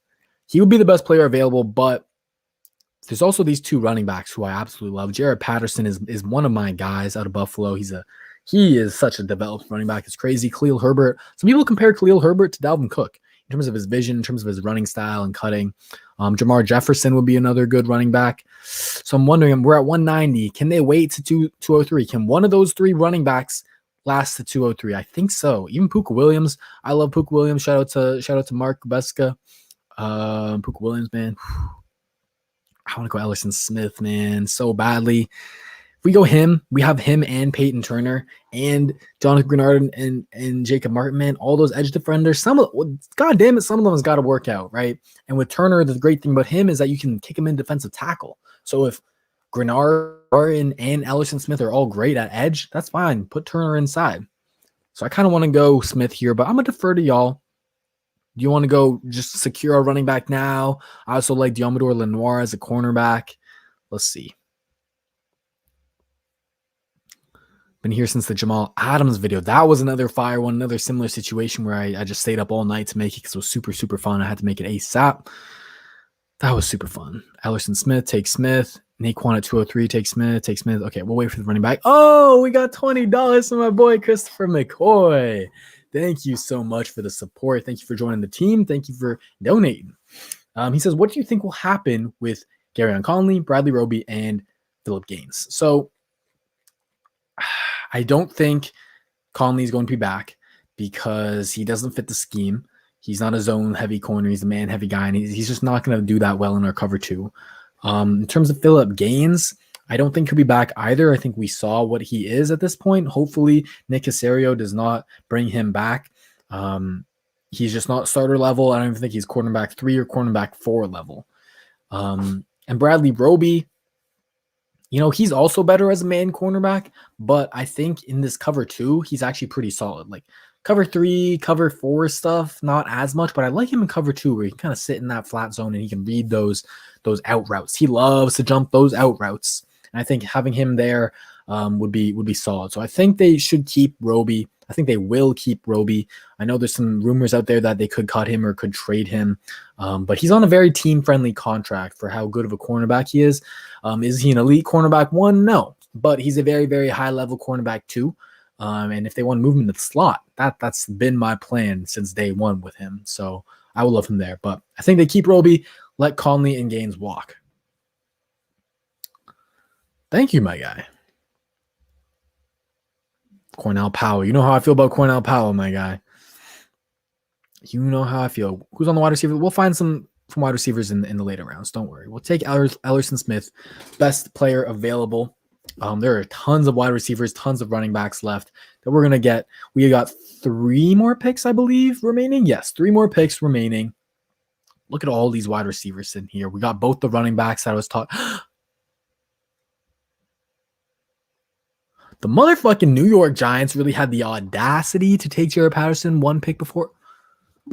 He would be the best player available, but there's also these 2 running backs who I absolutely love. Jared Patterson is one of my guys out of Buffalo. He is such a developed running back. It's crazy. Khalil Herbert. Some people compare Khalil Herbert to Dalvin Cook in terms of his vision, in terms of his running style and cutting. Jamar Jefferson would be another good running back. So I'm wondering, we're at 190. Can they wait to 203? Can one of those 3 running backs last to 203? I think so. Even Puka Williams. I love Puka Williams. Shout out to Mark Beska. Puka Williams, man. I want to go Ellerson Smith, man, so badly. If we go him, we have him and Peyton Turner and Jonathan Grenard and Jacob Martin, man, all those edge defenders. God damn it, some of them has got to work out, right? And with Turner, the great thing about him is that you can kick him in defensive tackle. So if Grenard and Ellerson Smith are all great at edge, that's fine. Put Turner inside. So I kind of want to go Smith here, but I'm going to defer to y'all. Do you want to go just secure a running back now? I also like Diamador Lenoir as a cornerback. Let's see. Been here since the Jamal Adams video. That was another fire one, another similar situation where I just stayed up all night to make it because it was super, super fun. I had to make it ASAP. That was super fun. Ellerson Smith, take Smith. Naquan at 203, take Smith. Okay, we'll wait for the running back. Oh, we got $20 from my boy Christopher McCoy. Thank you so much for the support. Thank you for joining the team. Thank you for donating. He says, what do you think will happen with Garyon Conley, Bradley Roby, and Phillip Gaines? So I don't think Conley is going to be back because he doesn't fit the scheme. He's not a zone-heavy corner. He's a man-heavy guy, and he's just not going to do that well in our cover 2. In terms of Phillip Gaines, I don't think he'll be back either. I think we saw what he is at this point. Hopefully, Nick Caserio does not bring him back. He's just not starter level. I don't even think he's cornerback 3 or cornerback 4 level. And Bradley Roby, he's also better as a man cornerback, but I think in this cover 2, he's actually pretty solid. Like cover 3, cover 4 stuff, not as much, but I like him in cover 2 where he can kind of sit in that flat zone and he can read those out routes. He loves to jump those out routes. And I think having him there would be solid. So I think they should keep Roby. I think they will keep Roby. I know there's some rumors out there that they could cut him or could trade him, but he's on a very team-friendly contract for how good of a cornerback he is. Is he an elite cornerback 1? No, but he's a very, very high-level cornerback 2. And if they want to move him to the slot, that's been my plan since day 1 with him. So I will love him there. But I think they keep Roby, let Conley and Gaines walk. Thank you, my guy. Cornell Powell. You know how I feel about Cornell Powell, my guy. You know how I feel. Who's on the wide receiver? We'll find some wide receivers in the later rounds. Don't worry. We'll take Ellerson Smith, best player available. There are tons of wide receivers, tons of running backs left that we're going to get. We got 3 more picks, I believe, remaining. Yes, 3 more picks remaining. Look at all these wide receivers in here. We got both the running backs that I was taught. The motherfucking New York Giants really had the audacity to take Jared Patterson 1 pick before.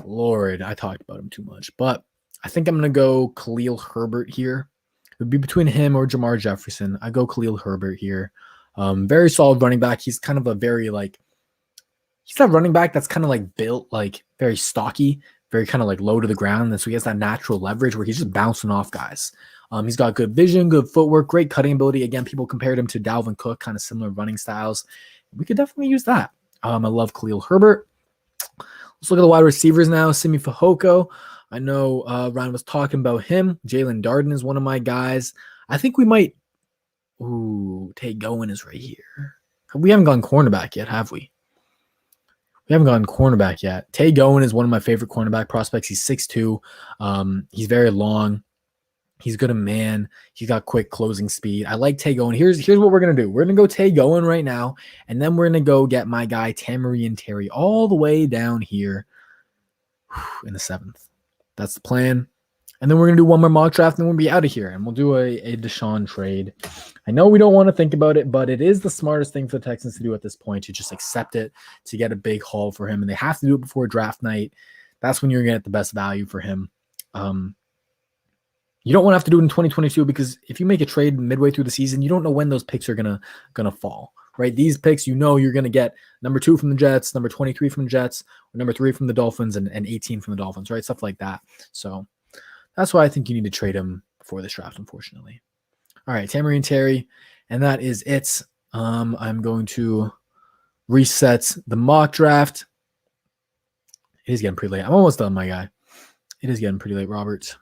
Lord, I talked about him too much. But I think I'm going to go Khalil Herbert here. It would be between him or Jamar Jefferson. I go Khalil Herbert here. Very solid running back. He's kind of a very he's that running back that's kind of built very stocky, very kind of low to the ground. And so he has that natural leverage where he's just bouncing off guys. He's got good vision, good footwork, great cutting ability. Again, people compared him to Dalvin Cook, kind of similar running styles. We could definitely use that. I love Khalil Herbert. Let's look at the wide receivers now. Simi Fehoko. I know Ryan was talking about him. Jalen Darden is one of my guys. I think we might. Ooh, Tay Gowan is right here. We haven't gone cornerback yet, have we? We haven't gone cornerback yet. Tay Gowan is one of my favorite cornerback prospects. He's 6'2". He's very long. He's good at man. He's got quick closing speed. I like Tay Gowan. Here's what we're going to do. We're going to go Tay Gowan right now, and then we're going to go get my guy Tamarian Terry all the way down here in the 7th. That's the plan. And then we're going to do one more mock draft, and then we'll be out of here, and we'll do a Deshaun trade. I know we don't want to think about it, but it is the smartest thing for the Texans to do at this point, to just accept it, to get a big haul for him. And they have to do it before draft night. That's when you're going to get the best value for him. You don't want to have to do it in 2022, because if you make a trade midway through the season, you don't know when those picks are gonna fall, right? These picks, you're going to get number 2 from the Jets, number 23 from the Jets, or number 3 from the Dolphins, and 18 from the Dolphins, right? Stuff like that. So that's why I think you need to trade him before this draft, unfortunately. All right, Tamarian Terry, and that is it. I'm going to reset the mock draft. It is getting pretty late. I'm almost done, my guy. It is getting pretty late, Robert.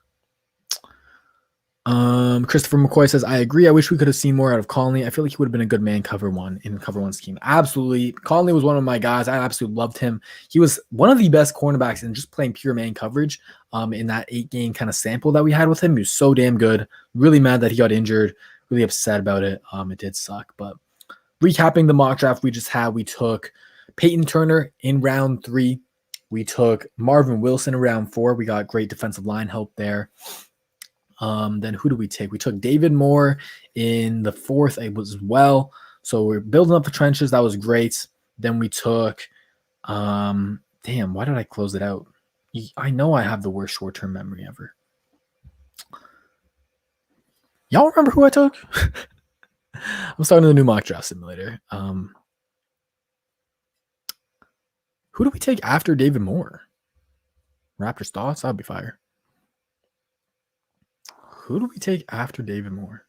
Christopher McCoy says, I agree. I wish we could have seen more out of Conley. I feel like he would have been a good man cover one in cover one scheme. Absolutely. Conley was one of my guys. I absolutely loved him. He was one of the best cornerbacks in just playing pure man coverage in that 8-game kind of sample that we had with him. He was so damn good. Really mad that he got injured. Really upset about it. It did suck. But recapping the mock draft we just had, we took Peyton Turner in round 3. We took Marvin Wilson in round 4. We got great defensive line help there. Then who do we take? We took David Moore in the 4th as well. So we're building up the trenches. That was great. Then we took, damn, why did I close it out? I know I have the worst short-term memory ever. Y'all remember who I took? I'm starting the new mock draft simulator. Who do we take after David Moore? Raptors thoughts? That'd be fire. Who do we take after David Moore?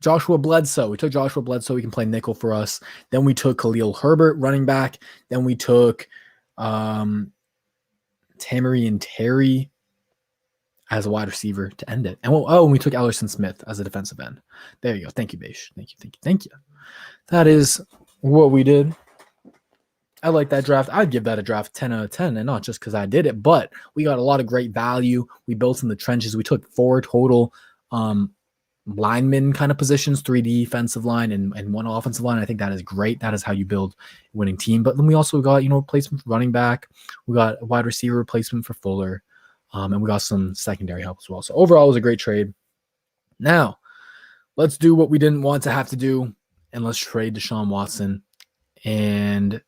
Joshua Bledsoe. We took Joshua Bledsoe. He can play nickel for us. Then we took Khalil Herbert, running back. Then we took Tamarian Terry as a wide receiver to end it. And we took Ellerson Smith as a defensive end. There you go. Thank you, Beish. Thank you. That is what we did. I like that draft. I'd give that a draft 10 out of 10, and not just because I did it, but we got a lot of great value. We built in the trenches. We took 4 total lineman kind of positions, 3 defensive line and 1 offensive line. I think that is great. That is how you build a winning team. But then we also got, replacement for running back. We got a wide receiver replacement for Fuller, and we got some secondary help as well. So overall, it was a great trade. Now, let's do what we didn't want to have to do, and let's trade Deshaun Watson. And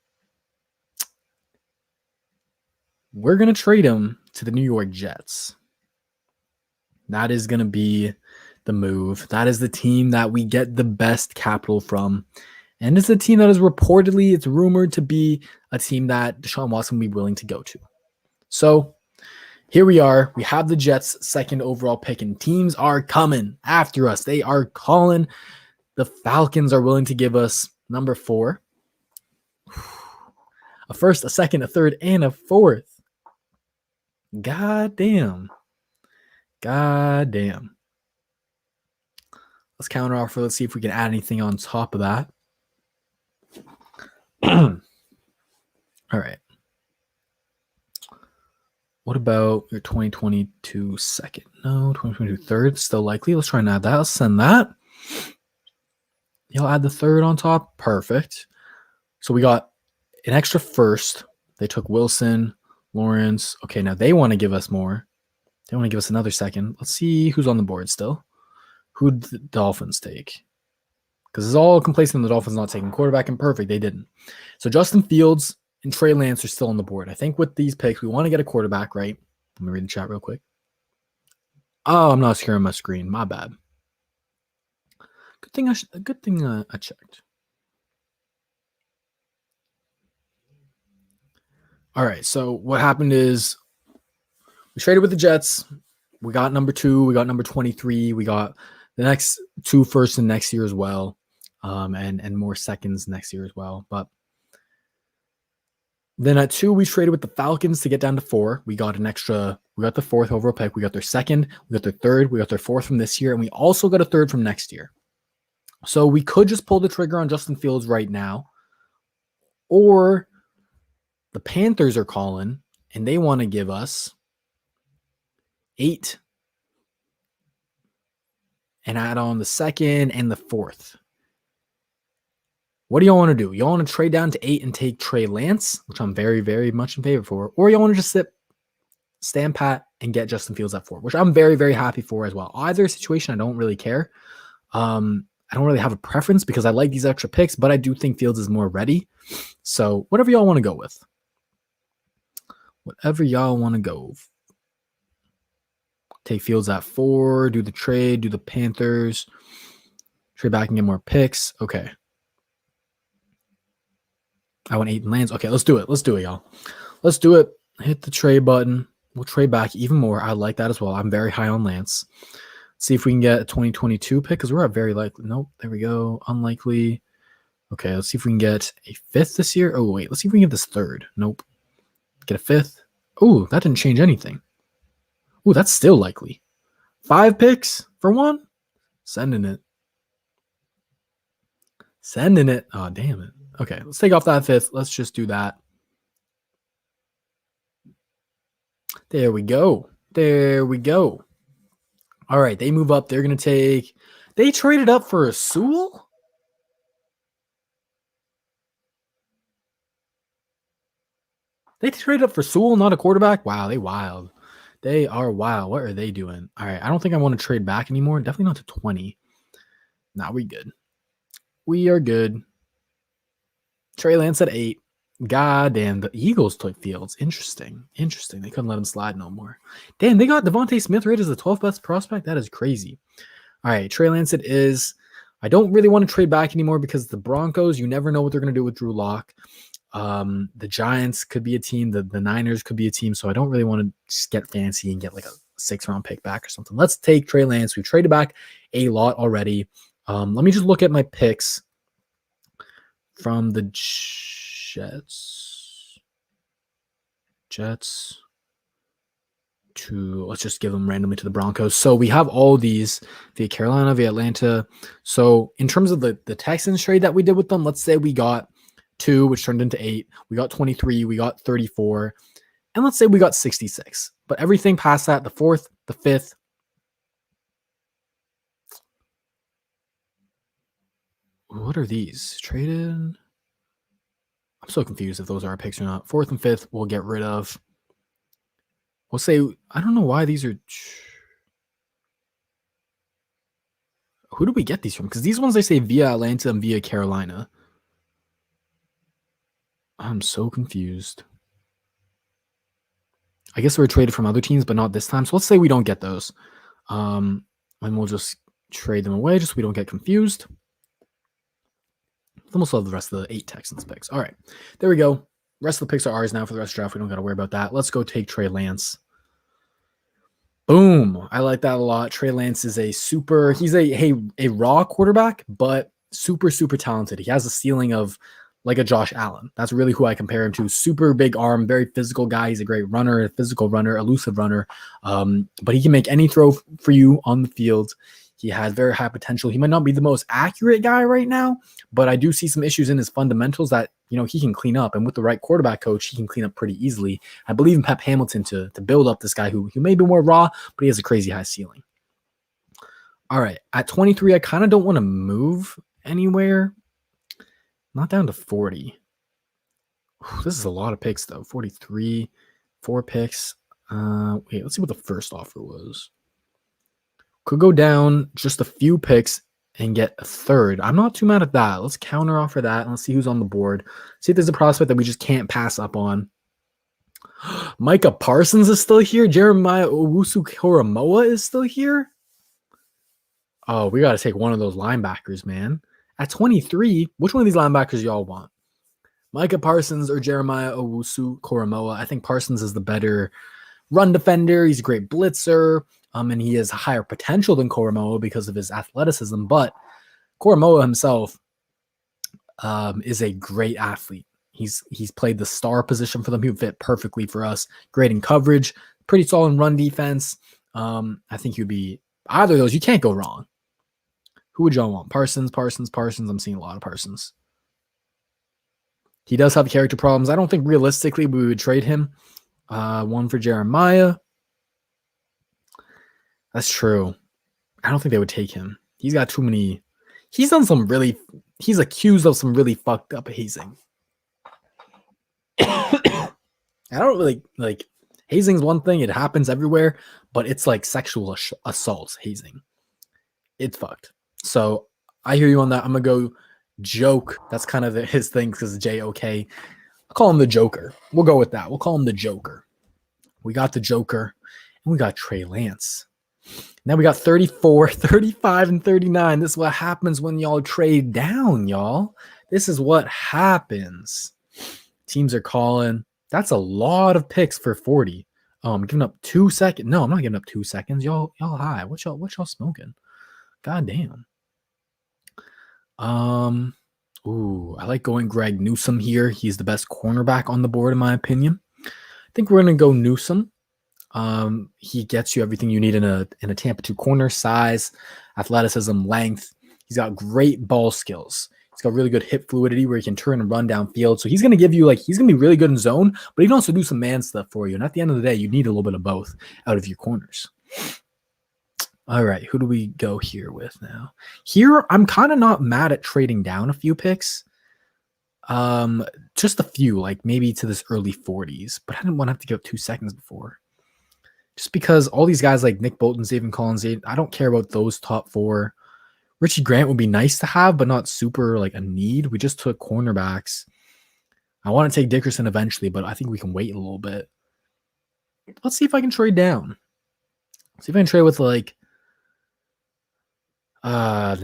we're going to trade him to the New York Jets. That is going to be the move. That is the team that we get the best capital from. And it's a team that is reportedly, it's rumored to be a team that Deshaun Watson will be willing to go to. So here we are. We have the Jets' 2nd overall pick, and teams are coming after us. They are calling. The Falcons are willing to give us number 4. A 1st, a 2nd, a 3rd, and a 4th. God damn. Let's counter offer. Let's see if we can add anything on top of that. All right. What about your 2022 2nd? No, 2022 3rd. Still likely. Let's try and add that. Let's send that. You'll add the 3rd on top. Perfect. So we got an extra 1st. They took Wilson, Lawrence. Okay, now they want to give us more. They want to give us another 2nd. Let's see who's on the board still. Who'd the Dolphins take? Because it's all complacent the Dolphins not taking quarterback, and perfect, they didn't. So Justin Fields and Trey Lance are still on the board. I think with these picks, we want to get a quarterback, right? Let me read the chat real quick. Oh, I'm not sharing my screen. My bad. Good thing I checked. All right, so what happened is we traded with the Jets. We got number 2. We got number 23. We got the next 2 firsts in next year as well, and more seconds next year as well. But then at 2, we traded with the Falcons to get down to 4. We got an extra. We got the 4th overall pick. We got their 2nd. We got their 3rd. We got their 4th from this year, and we also got a 3rd from next year. So we could just pull the trigger on Justin Fields right now, or the Panthers are calling and they want to give us 8 and add on the 2nd and the 4th. What do y'all want to do? Y'all want to trade down to 8 and take Trey Lance, which I'm very, very much in favor for, or y'all want to just stand pat and get Justin Fields at 4, which I'm very, very happy for as well. Either situation, I don't really care. I don't really have a preference because I like these extra picks, but I do think Fields is more ready. So whatever y'all want to go with. Whatever y'all want to go. Take Fields at 4, do the trade, do the Panthers, trade back and get more picks. Okay. I want 8 and Lance. Okay, let's do it. Let's do it, y'all. Let's do it. Hit the trade button. We'll trade back even more. I like that as well. I'm very high on Lance. See if we can get a 2022 pick because we're at very likely. Nope. There we go. Unlikely. Okay, let's see if we can get a 5th this year. Oh, wait. Let's see if we can get this 3rd. Nope. Get a 5th. Oh, that didn't change anything. Oh, that's still likely. 5 picks for 1? Sending it. Sending it. Oh, damn it. Okay, let's take off that 5th. Let's just do that. There we go. There we go. All right, they move up. They're going to take... They traded up for a Sewell? They traded up for Sewell, not a quarterback? Wow, they wild. They are wild. What are they doing? All right, I don't think I want to trade back anymore. Definitely not to 20. Nah, we good. We are good. Trey Lance at 8. God damn, the Eagles took Fields. Interesting. They couldn't let him slide no more. Damn, they got Devontae Smith rated as the 12th best prospect? That is crazy. All right, Trey Lance it is. I don't really want to trade back anymore because the Broncos, you never know what they're going to do with Drew Lock. The Giants could be a team. The Niners could be a team. So I don't really want to just get fancy and get like a 6th-round pick back or something. Let's take Trey Lance. We've traded back a lot already. Let me just look at my picks from the Jets to, let's just give them randomly to the Broncos. So we have all these via Carolina, via Atlanta. So in terms of the Texans trade that we did with them, let's say we got 2, which turned into 8. We got 23. We got 34. And let's say we got 66. But everything past that, the 4th, the 5th. What are these? Traded? I'm so confused if those are our picks or not. 4th and 5th, we'll get rid of. We'll say, I don't know why these are. Who do we get these from? Because these ones they say via Atlanta and via Carolina. I'm so confused. I guess we were traded from other teams, but not this time. So let's say we don't get those. And we'll just trade them away just so we don't get confused. Then we'll still have the rest of the 8 Texans picks. All right. There we go. Rest of the picks are ours now for the rest of the draft. We don't got to worry about that. Let's go take Trey Lance. Boom. I like that a lot. Trey Lance is he's a raw quarterback, but super, super talented. He has a ceiling of like a Josh Allen. That's really who I compare him to. Super big arm, very physical guy. He's a great runner, a physical runner, elusive runner. But he can make any throw for you on the field. He has very high potential. He might not be the most accurate guy right now, but I do see some issues in his fundamentals that, he can clean up. And with the right quarterback coach, he can clean up pretty easily. I believe in Pep Hamilton to build up this guy who may be more raw, but he has a crazy high ceiling. All right. At 23, I kind of don't want to move anywhere. Not down to 40. This is a lot of picks, though. 43, 4 picks. Wait, let's see what the first offer was. Could go down just a few picks and get a 3rd. I'm not too mad at that. Let's counter offer that and let's see who's on the board. See if there's a prospect that we just can't pass up on. Micah Parsons is still here. Jeremiah Owusu-Koramoah is still here. Oh, we got to take one of those linebackers, man. At 23, which one of these linebackers y'all want? Micah Parsons or Jeremiah Owusu-Koramoah? I think Parsons is the better run defender. He's a great blitzer. And he has higher potential than Koromoa because of his athleticism. But Koromoa himself is a great athlete. He's played the star position for them. He would fit perfectly for us. Great in coverage, pretty solid in run defense. I think he'd be either of those. You can't go wrong. Who would y'all want? Parsons. I'm seeing a lot of Parsons. He does have character problems. I don't think realistically we would trade him. One for Jeremiah. That's true. I don't think they would take him. He's got too many. He's accused of some really fucked up hazing. I don't really like hazing's one thing. It happens everywhere, but it's like sexual assault hazing. It's fucked. So I hear you on that. I'm going to go joke. That's kind of his thing because J-O-K. I'll call him the Joker. We'll go with that. We'll call him the Joker. We got the Joker, and we got Trey Lance. Now we got 34, 35, and 39. This is what happens when y'all trade down, y'all. This is what happens. Teams are calling. That's a lot of picks for 40. I'm giving up 2 seconds. No, I'm not giving up 2 seconds. Y'all high. What y'all smoking? God damn. I like going Greg Newsome here. He's the best cornerback on the board, in my opinion. I think we're gonna go Newsome. He gets you everything you need in a Tampa 2 corner: size, athleticism, length. He's got great ball skills. He's got really good hip fluidity where he can turn and run downfield. So he's going to give you he's going to be really good in zone, but he can also do some man stuff for you. And at the end of the day, you need a little bit of both out of your corners. All right, who do we go here with now? Here, I'm kind of not mad at trading down a few picks. Just a few, like maybe to this early 40s, but I didn't want to have to give up 2 seconds before. Just because all these guys like Nick Bolton, Zayvon Collins, I don't care about those top 4. Richie Grant would be nice to have, but not super like a need. We just took cornerbacks. I want to take Dickerson eventually, but I think we can wait a little bit. Let's see if I can trade down. See if I can trade with the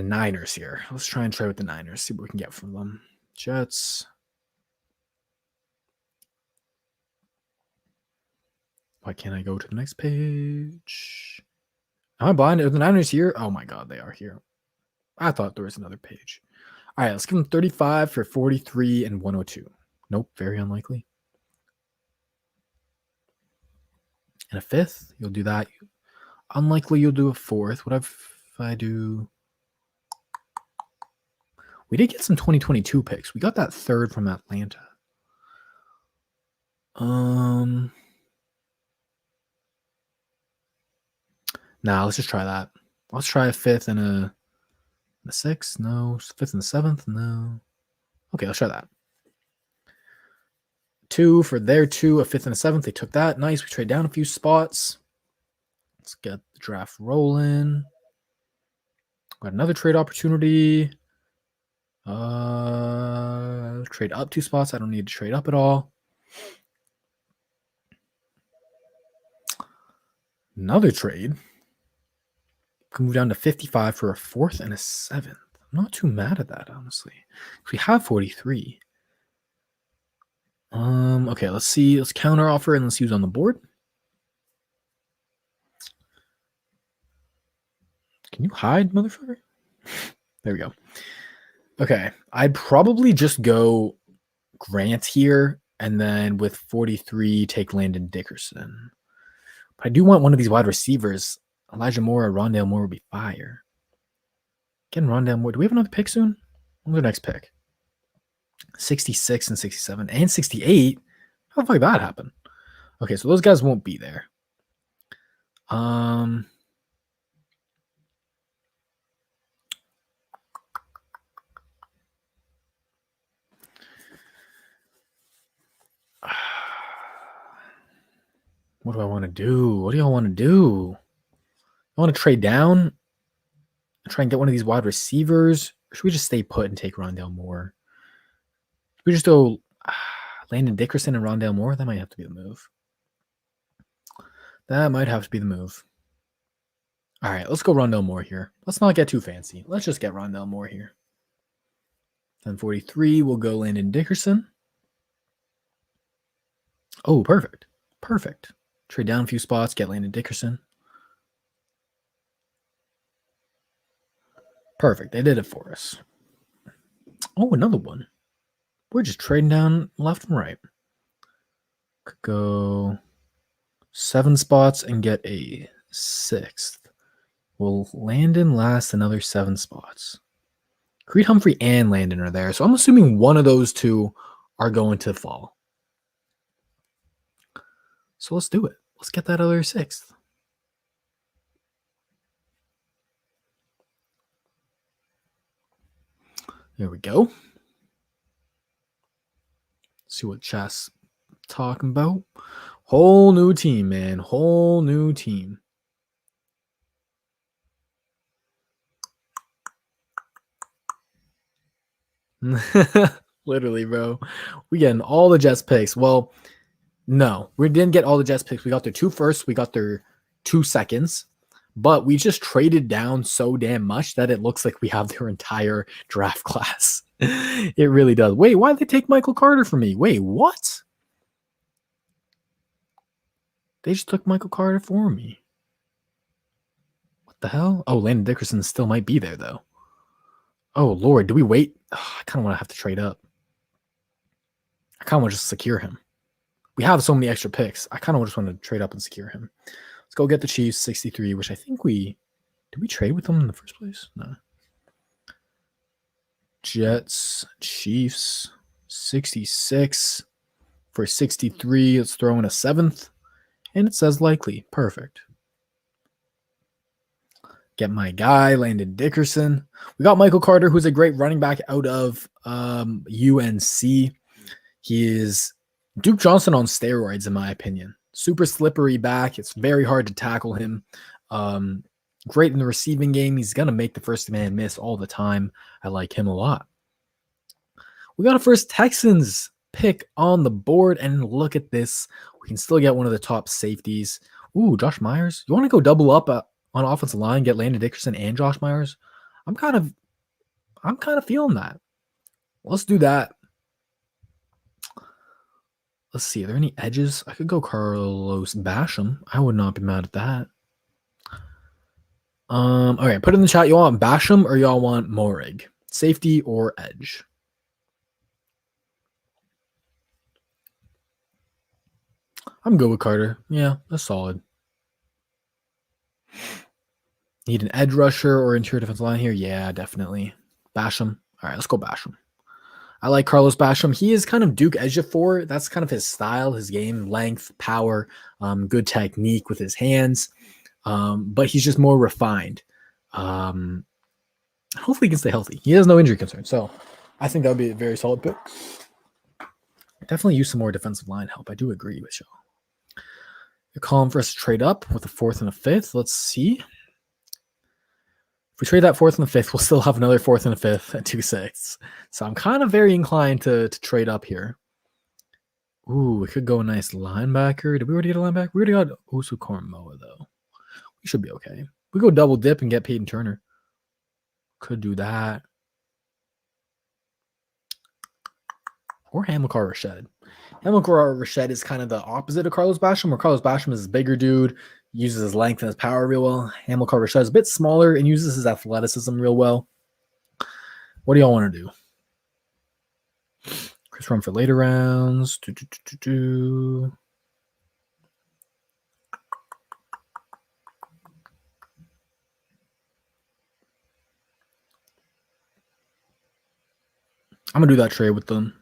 Niners here. Let's try and trade with the Niners. See what we can get from them. Jets. Why can't I go to the next page? Am I blind? Are the Niners here? Oh my God, they are here. I thought there was another page. All right, let's give them 35 for 43 and 102. Nope, very unlikely. And a 5th, you'll do that. Unlikely you'll do a 4th. What if I do? We did get some 2022 picks. We got that 3rd from Atlanta. Nah, let's just try that. Let's try a 5th and a 6th. No. 5th and 7th. No. Okay, let's try that. 2 for their 2, a 5th and a 7th. They took that. Nice. We trade down a few spots. Let's get the draft rolling. Got another trade opportunity. Trade up 2 spots. I don't need to trade up at all. Another trade. Can move down to 55 for a 4th and a 7th. I'm not too mad at that, honestly. We have 43. Okay, let's see. Let's counter offer and let's use on the board. Can you hide, motherfucker? There we go. Okay, I'd probably just go Grant here and then with 43 take Landon Dickerson. But I do want one of these wide receivers. Elijah Moore or Rondale Moore would be fire. Getting Rondale Moore. Do we have another pick soon? What's our next pick? 66 and 67 and 68. How the fuck did that happen? Okay, so those guys won't be there. What do I want to do? What do y'all want to do? I want to trade down and try and get one of these wide receivers. Or should we just stay put and take Rondale Moore? Should we just go Landon Dickerson and Rondale Moore? That might have to be the move. That might have to be the move. All right, let's go Rondale Moore here. Let's not get too fancy. Let's just get Rondale Moore here. Then 43, we'll go Landon Dickerson. Oh, perfect. Perfect. Trade down a few spots, get Landon Dickerson. Perfect. They did it for us. Oh, another one. We're just trading down left and right. Could go 7 spots and get a 6th. Will Landon last another 7 spots? Creed Humphrey and Landon are there, so I'm assuming one of those two are going to fall. So let's do it. Let's get that other 6th. There we go. See what chat's talking about. Whole new team, man. Whole new team. Literally, bro. We getting all the Jets picks. Well, no, we didn't get all the Jets picks. We got their 2 firsts. We got their 2 seconds. But we just traded down so damn much that it looks like we have their entire draft class. It really does. Wait, why did they take Michael Carter from me? Wait, what? They just took Michael Carter for me. What the hell? Oh, Landon Dickerson still might be there, though. Oh, Lord. Do we wait? Oh, I kind of want to have to trade up. I kind of want to just secure him. We have so many extra picks. I kind of just want to trade up and secure him. Let's go get the Chiefs 63, which I think we... Did we trade with them in the first place? No. Jets, Chiefs, 66 for 63. Let's throw in a 7th. And it says likely. Perfect. Get my guy, Landon Dickerson. We got Michael Carter, who's a great running back out of UNC. He is Duke Johnson on steroids, in my opinion. Super slippery back. It's very hard to tackle him. Great in the receiving game. He's going to make the first man miss all the time. I like him a lot. We got a first Texans pick on the board, and look at this. We can still get one of the top safeties. Ooh, Josh Myers. You want to go double up on offensive line, get Landon Dickerson and Josh Myers? I'm kind of feeling that. Let's do that. Let's see. Are there any edges? I could go Carlos Basham. I would not be mad at that. All right, put in the chat. You want Basham or y'all want Morig? Safety or edge? I'm good with Carter. Yeah, that's solid. Need an edge rusher or interior defensive line here? Yeah, definitely. Basham. All right, let's go Basham. I like Carlos Basham. He is kind of Duke Ejiofor. That's kind of his style, his game, length, power, good technique with his hands. But he's just more refined. Hopefully he can stay healthy. He has no injury concern. So I think that would be a very solid pick. Definitely use some more defensive line help. I do agree with y'all. You're calling for us to trade up with a 4th and a 5th. Let's see. If we trade that 4th and the 5th, we'll still have another 4th and a 5th at 2 6ths. So I'm kind of very inclined to trade up here. Ooh, we could go a nice linebacker. Did we already get a linebacker? We already got Osu Koromoa, though. We should be okay. We go double dip and get Peyton Turner. Could do that. Or Hamilcar Rashed. Hamilcar Rashed is kind of the opposite of Carlos Basham, where Carlos Basham is a bigger dude, uses his length and his power real well. Hamilcar Rashed is a bit smaller and uses his athleticism real well. What do y'all want to do? Chris run for later rounds. I'm going to do that trade with them.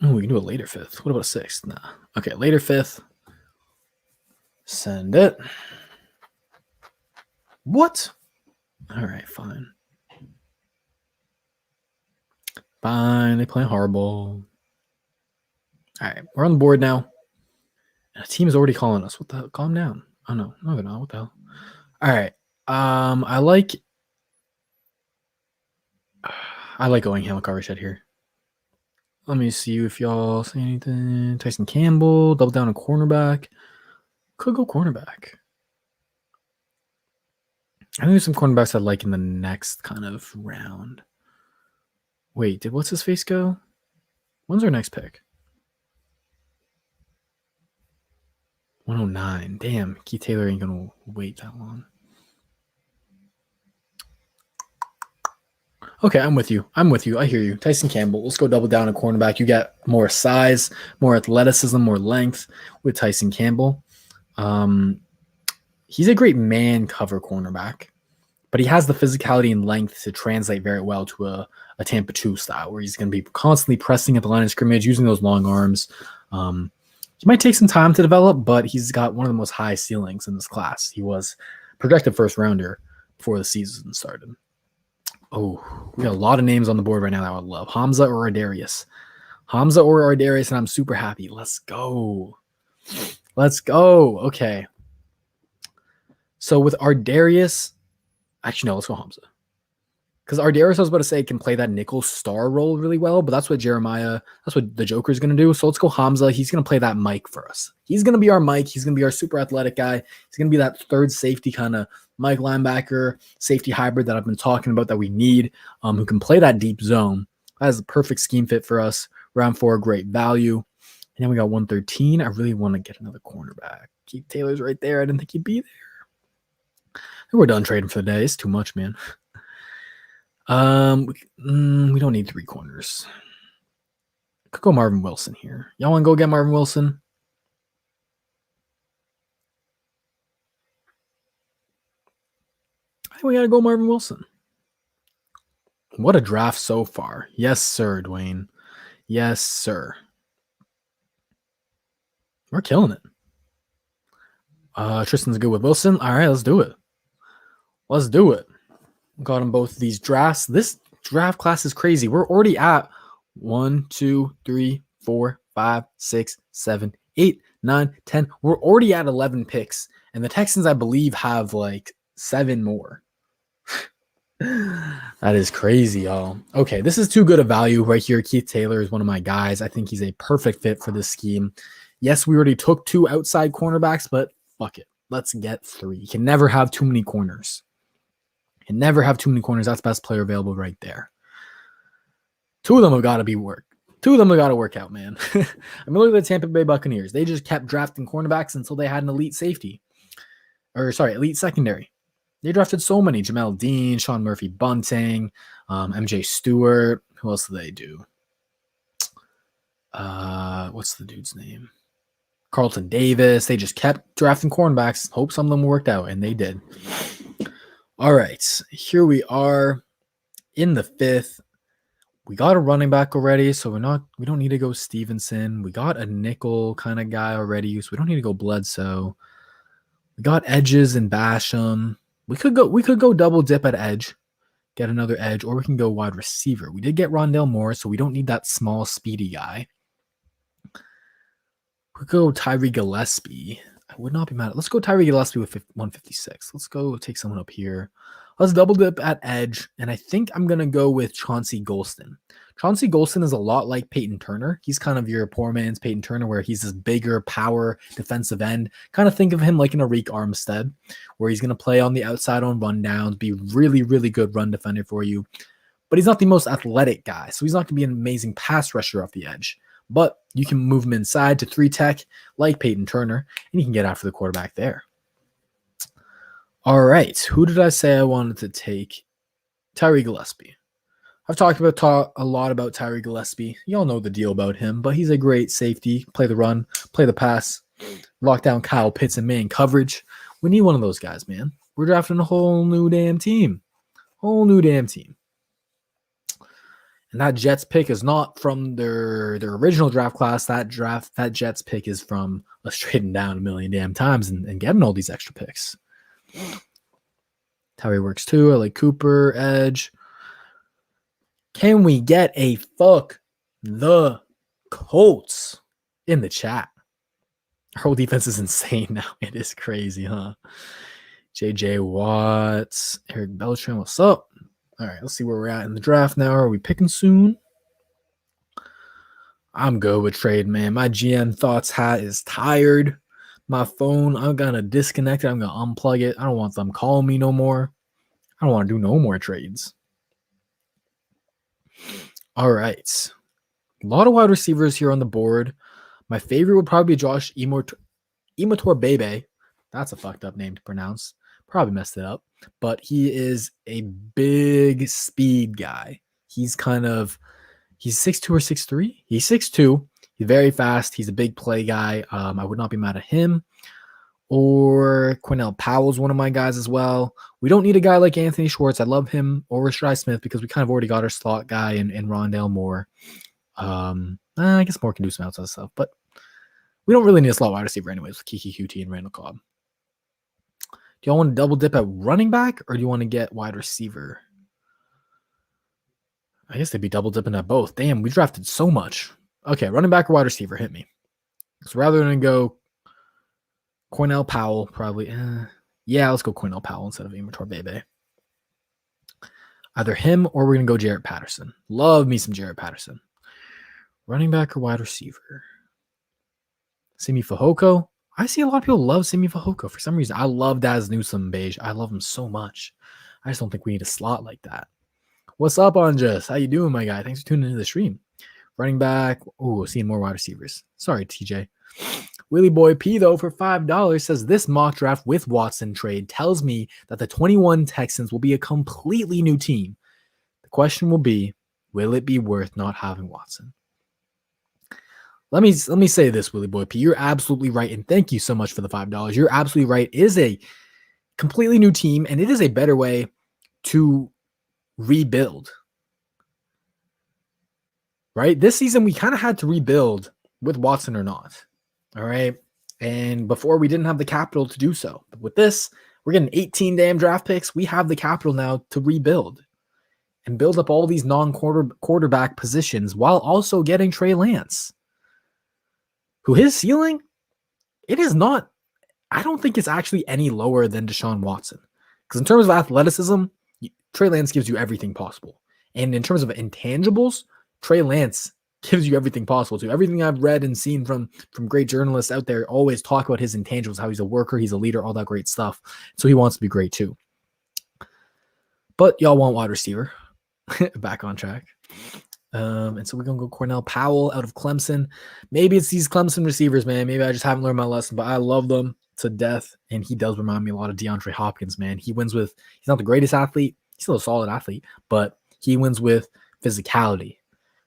Oh, we can do a later 5th. What about a 6th? Nah. Okay, later 5th. Send it. What? All right, fine. Fine. They play hardball. All right, we're on the board now. And a team is already calling us. What the hell? Calm down. Oh, no. No, they're not. What the hell? All right. I like going Hamilcar Rashed here. Let me see if y'all say anything. Tyson Campbell, double down on cornerback. Could go cornerback. I think there's some cornerbacks I like in the next kind of round. Wait, did what's his face go? When's our next pick? 109. Damn, Keith Taylor ain't gonna wait that long. Okay, I'm with you. I hear you. Tyson Campbell. Let's go double down at cornerback. You get more size, more athleticism, more length with Tyson Campbell. He's a great man cover cornerback, but he has the physicality and length to translate very well to a Tampa 2 style where he's going to be constantly pressing at the line of scrimmage, using those long arms. He might take some time to develop, but he's got one of the most high ceilings in this class. He was projected first rounder before the season started. Oh, we got a lot of names on the board right now that I would love. Hamza or Ardarius. Hamza or Ardarius, and I'm super happy. Let's go. Okay. So with Ardarius, actually, no, let's go Hamza. Because Ardarius, I was about to say, can play that nickel star role really well, but that's what the Joker's going to do. So let's go Hamza. He's going to play that Mike for us. He's going to be our Mike. He's going to be our super athletic guy. He's going to be that third safety kind of Mike linebacker, safety hybrid that I've been talking about that we need, who can play that deep zone. That is the perfect scheme fit for us. Round 4, great value. And then we got 113. I really want to get another cornerback. Keith Taylor's right there. I didn't think he'd be there. I think we're done trading for the day. It's too much, man. We don't need 3 corners. Could go Marvin Wilson here. Y'all want to go get Marvin Wilson? I think we got to go Marvin Wilson. What a draft so far. Yes, sir, Dwayne. Yes, sir. We're killing it. Tristan's good with Wilson. All right, let's do it. Got them both of these drafts. This draft class is crazy. We're already at 1, 2, 3, 4, 5, 6, 7, 8, 9, 10. We're already at 11 picks. And the Texans, I believe, have like 7 more. That is crazy, y'all. Okay, this is too good a value right here. Keith Taylor is one of my guys. I think he's a perfect fit for this scheme. Yes, we already took 2 outside cornerbacks, but fuck it. Let's get 3. You can never have too many corners. That's best player available right there. 2 of them have got to work out, man. I mean, look at the Tampa Bay Buccaneers. They just kept drafting cornerbacks until they had an elite elite secondary. They drafted so many. Jamel Dean, Sean Murphy Bunting, MJ Stewart. Who else did they do? What's the dude's name? Carlton Davis. They just kept drafting cornerbacks. Hope some of them worked out, and they did. All right, here we are in the 5th. We got a running back already, so we don't need to go Stevenson. We got a nickel kind of guy already, so we don't need to go Bledsoe. We got edges and Basham. We could go double dip at edge, get another edge, or we can go wide receiver. We did get Rondale Moore, so we don't need that small, speedy guy. We could go Tyree Gillespie. I would not be mad. Let's go Tyree Gillespie with 156. Let's go take someone up here. Let's double dip at edge, and I think I'm going to go with Chauncey Golston. Chauncey Golston is a lot like Peyton Turner. He's kind of your poor man's Peyton Turner, where he's this bigger power defensive end. Kind of think of him like an Arik Armstead, where he's going to play on the outside on rundowns, be really, really good run defender for you. But he's not the most athletic guy, so he's not going to be an amazing pass rusher off the edge. But you can move him inside to 3 tech like Peyton Turner, and you can get after the quarterback there. All right, who did I say I wanted to take? Tyree Gillespie. I've talked a lot about Tyree Gillespie. You all know the deal about him, but he's a great safety. Play the run, play the pass, lock down Kyle Pitts and man coverage. We need one of those guys, man. We're drafting a whole new damn team. And that Jets pick is not from their original draft class. That Jets pick is from us trading down a million damn times and getting all these extra picks. Tyree works too. I like Cooper, edge. Can we get a fuck the Colts in the chat? Our whole defense is insane now. It is crazy, huh? JJ Watts, Eric Beltran, what's up? All right, let's see where we're at in the draft now. Are we picking soon? I'm good with trade, man. My GM Thoughts hat is tired. My phone, I'm going to disconnect it. I'm going to unplug it. I don't want them calling me no more. I don't want to do no more trades. All right. A lot of wide receivers here on the board. My favorite would probably be Josh Imator Bebe. That's a fucked up name to pronounce. Probably messed it up. But he is a big speed guy. He's 6'2 or 6'3. He's 6'2. He's very fast. He's a big play guy. I would not be mad at him. Or Cornell Powell's one of my guys as well. We don't need a guy like Anthony Schwartz. I love him. Or Rashai Smith because we kind of already got our slot guy in Rondale Moore. I guess Moore can do some outside stuff. But we don't really need a slot wide receiver anyways with Kiki QT and Randall Cobb. Do y'all want to double dip at running back or do you want to get wide receiver? I guess they'd be double dipping at both. Damn, we drafted so much. Okay, running back or wide receiver, hit me. So rather than go Cornell Powell, probably. Yeah, let's go Cornell Powell instead of Imator Bebe. Either him or we're going to go Jarrett Patterson. Love me some Jarrett Patterson. Running back or wide receiver? Simi Fehoko. I see a lot of people love Simi Fehoko. For some reason, I love Daz Newsome beige. I love him so much. I just don't think we need a slot like that. What's up, Anjas? How you doing, my guy? Thanks for tuning into the stream. Running back. Oh, seeing more wide receivers. Sorry, TJ. Willie Boy P, though, for $5 says this mock draft with Watson trade tells me that the 21 Texans will be a completely new team. The question will be, will it be worth not having Watson? Let me say this, Willie Boy P. You're absolutely right, and thank you so much for the $5. You're absolutely right. It is a completely new team, and it is a better way to rebuild. Right? This season, we kind of had to rebuild with Watson or not. All right. And before we didn't have the capital to do so. But with this, we're getting 18 damn draft picks. We have the capital now to rebuild and build up all these non-quarterback positions while also getting Trey Lance, who his ceiling, it is not, I don't think it's actually any lower than Deshaun Watson. Because in terms of athleticism, Trey Lance gives you everything possible. And in terms of intangibles, Trey Lance gives you everything possible too. Everything I've read and seen from great journalists out there always talk about his intangibles, how he's a worker, he's a leader, all that great stuff. So he wants to be great too. But y'all want wide receiver. Back on track. And so we're going to go Cornell Powell out of Clemson. Maybe it's these Clemson receivers, man. Maybe I just haven't learned my lesson, but I love them to death. And he does remind me a lot of DeAndre Hopkins, man. He wins with, he's not the greatest athlete. He's still a solid athlete, but he wins with physicality,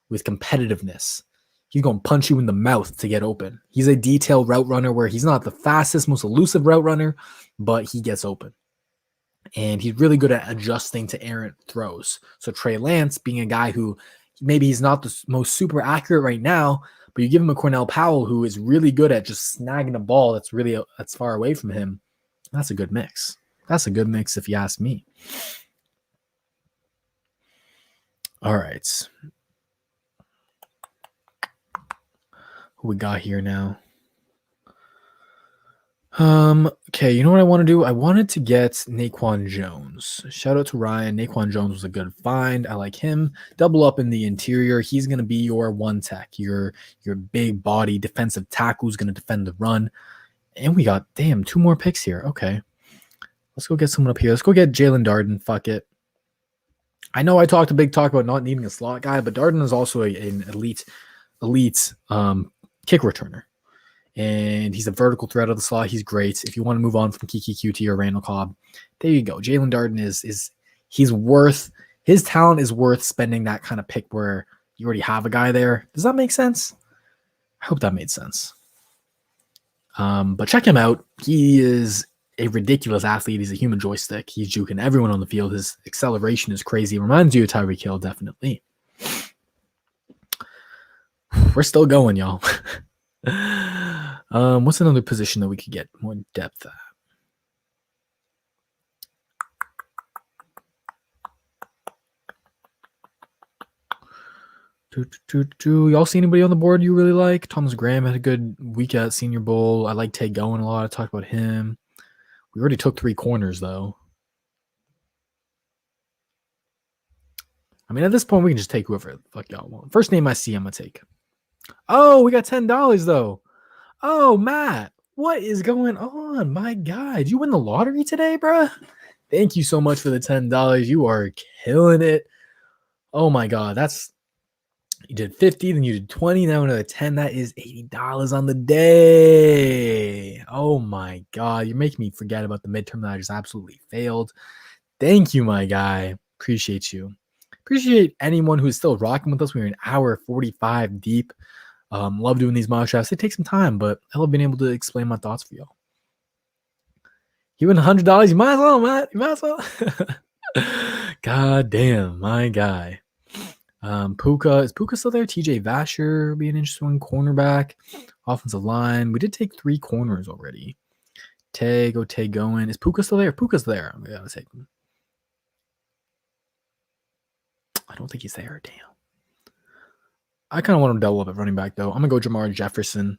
with competitiveness. He's going to punch you in the mouth to get open. He's a detailed route runner where he's not the fastest, most elusive route runner, but he gets open. And he's really good at adjusting to errant throws. So Trey Lance, being a guy who maybe he's not the most super accurate right now, but you give him a Cornell Powell who is really good at just snagging a ball that's far away from him. That's a good mix. That's a good mix if you ask me. All right. Who we got here now? Okay, you know what I want to do? I wanted to get Naquan Jones. Shout out to Ryan. Naquan Jones was a good find. I like him. Double up in the interior. He's going to be your one tech, your big body defensive tackle who's going to defend the run. And we got, 2 more picks here. Okay. Let's go get someone up here. Let's go get Jalen Darden. Fuck it. I know I talked a big talk about not needing a slot guy, but Darden is also an elite kick returner. And he's a vertical threat of the slot. He's great. If you want to move on from Kiki QT or Randall Cobb, there you go. Jalen Darden he's worth, his talent is worth spending that kind of pick where you already have a guy there. Does that make sense? I hope that made sense. But check him out. He is a ridiculous athlete. He's a human joystick. He's juking everyone on the field. His acceleration is crazy. It reminds you of Tyreek Hill, definitely. We're still going, y'all. What's another position that we could get more depth at? Y'all see anybody on the board you really like? Thomas Graham had a good week at Senior Bowl. I like Tate Gowan a lot. I talked about him. We already took 3 corners, though. I mean, at this point, we can just take whoever the fuck y'all want. First name I see, I'm going to take. Oh, we got $10, though. Oh, Matt, what is going on? My God, did you win the lottery today, bruh? Thank you so much for the $10. You are killing it. Oh, my God, that's You did 50, then you did 20, now another 10. That is $80 on the day. Oh my God. You're making me forget about the midterm that I just absolutely failed. Thank you, my guy. Appreciate you. Appreciate anyone who's still rocking with us. We're an hour 45 deep. Love doing these mock drafts. They take some time, but I love being able to explain my thoughts for y'all. You win $100. You might as well, Matt. You might as well. God damn, my guy. Puka. Is Puka still there? TJ Vasher will be an interesting one. Cornerback. Offensive line. We did take 3 corners already. Tay going. Is Puka still there? Puka's there. I'm going to take him. I don't think he's there. Damn. I kind of want him to double up at running back, though. I'm going to go Jamar Jefferson.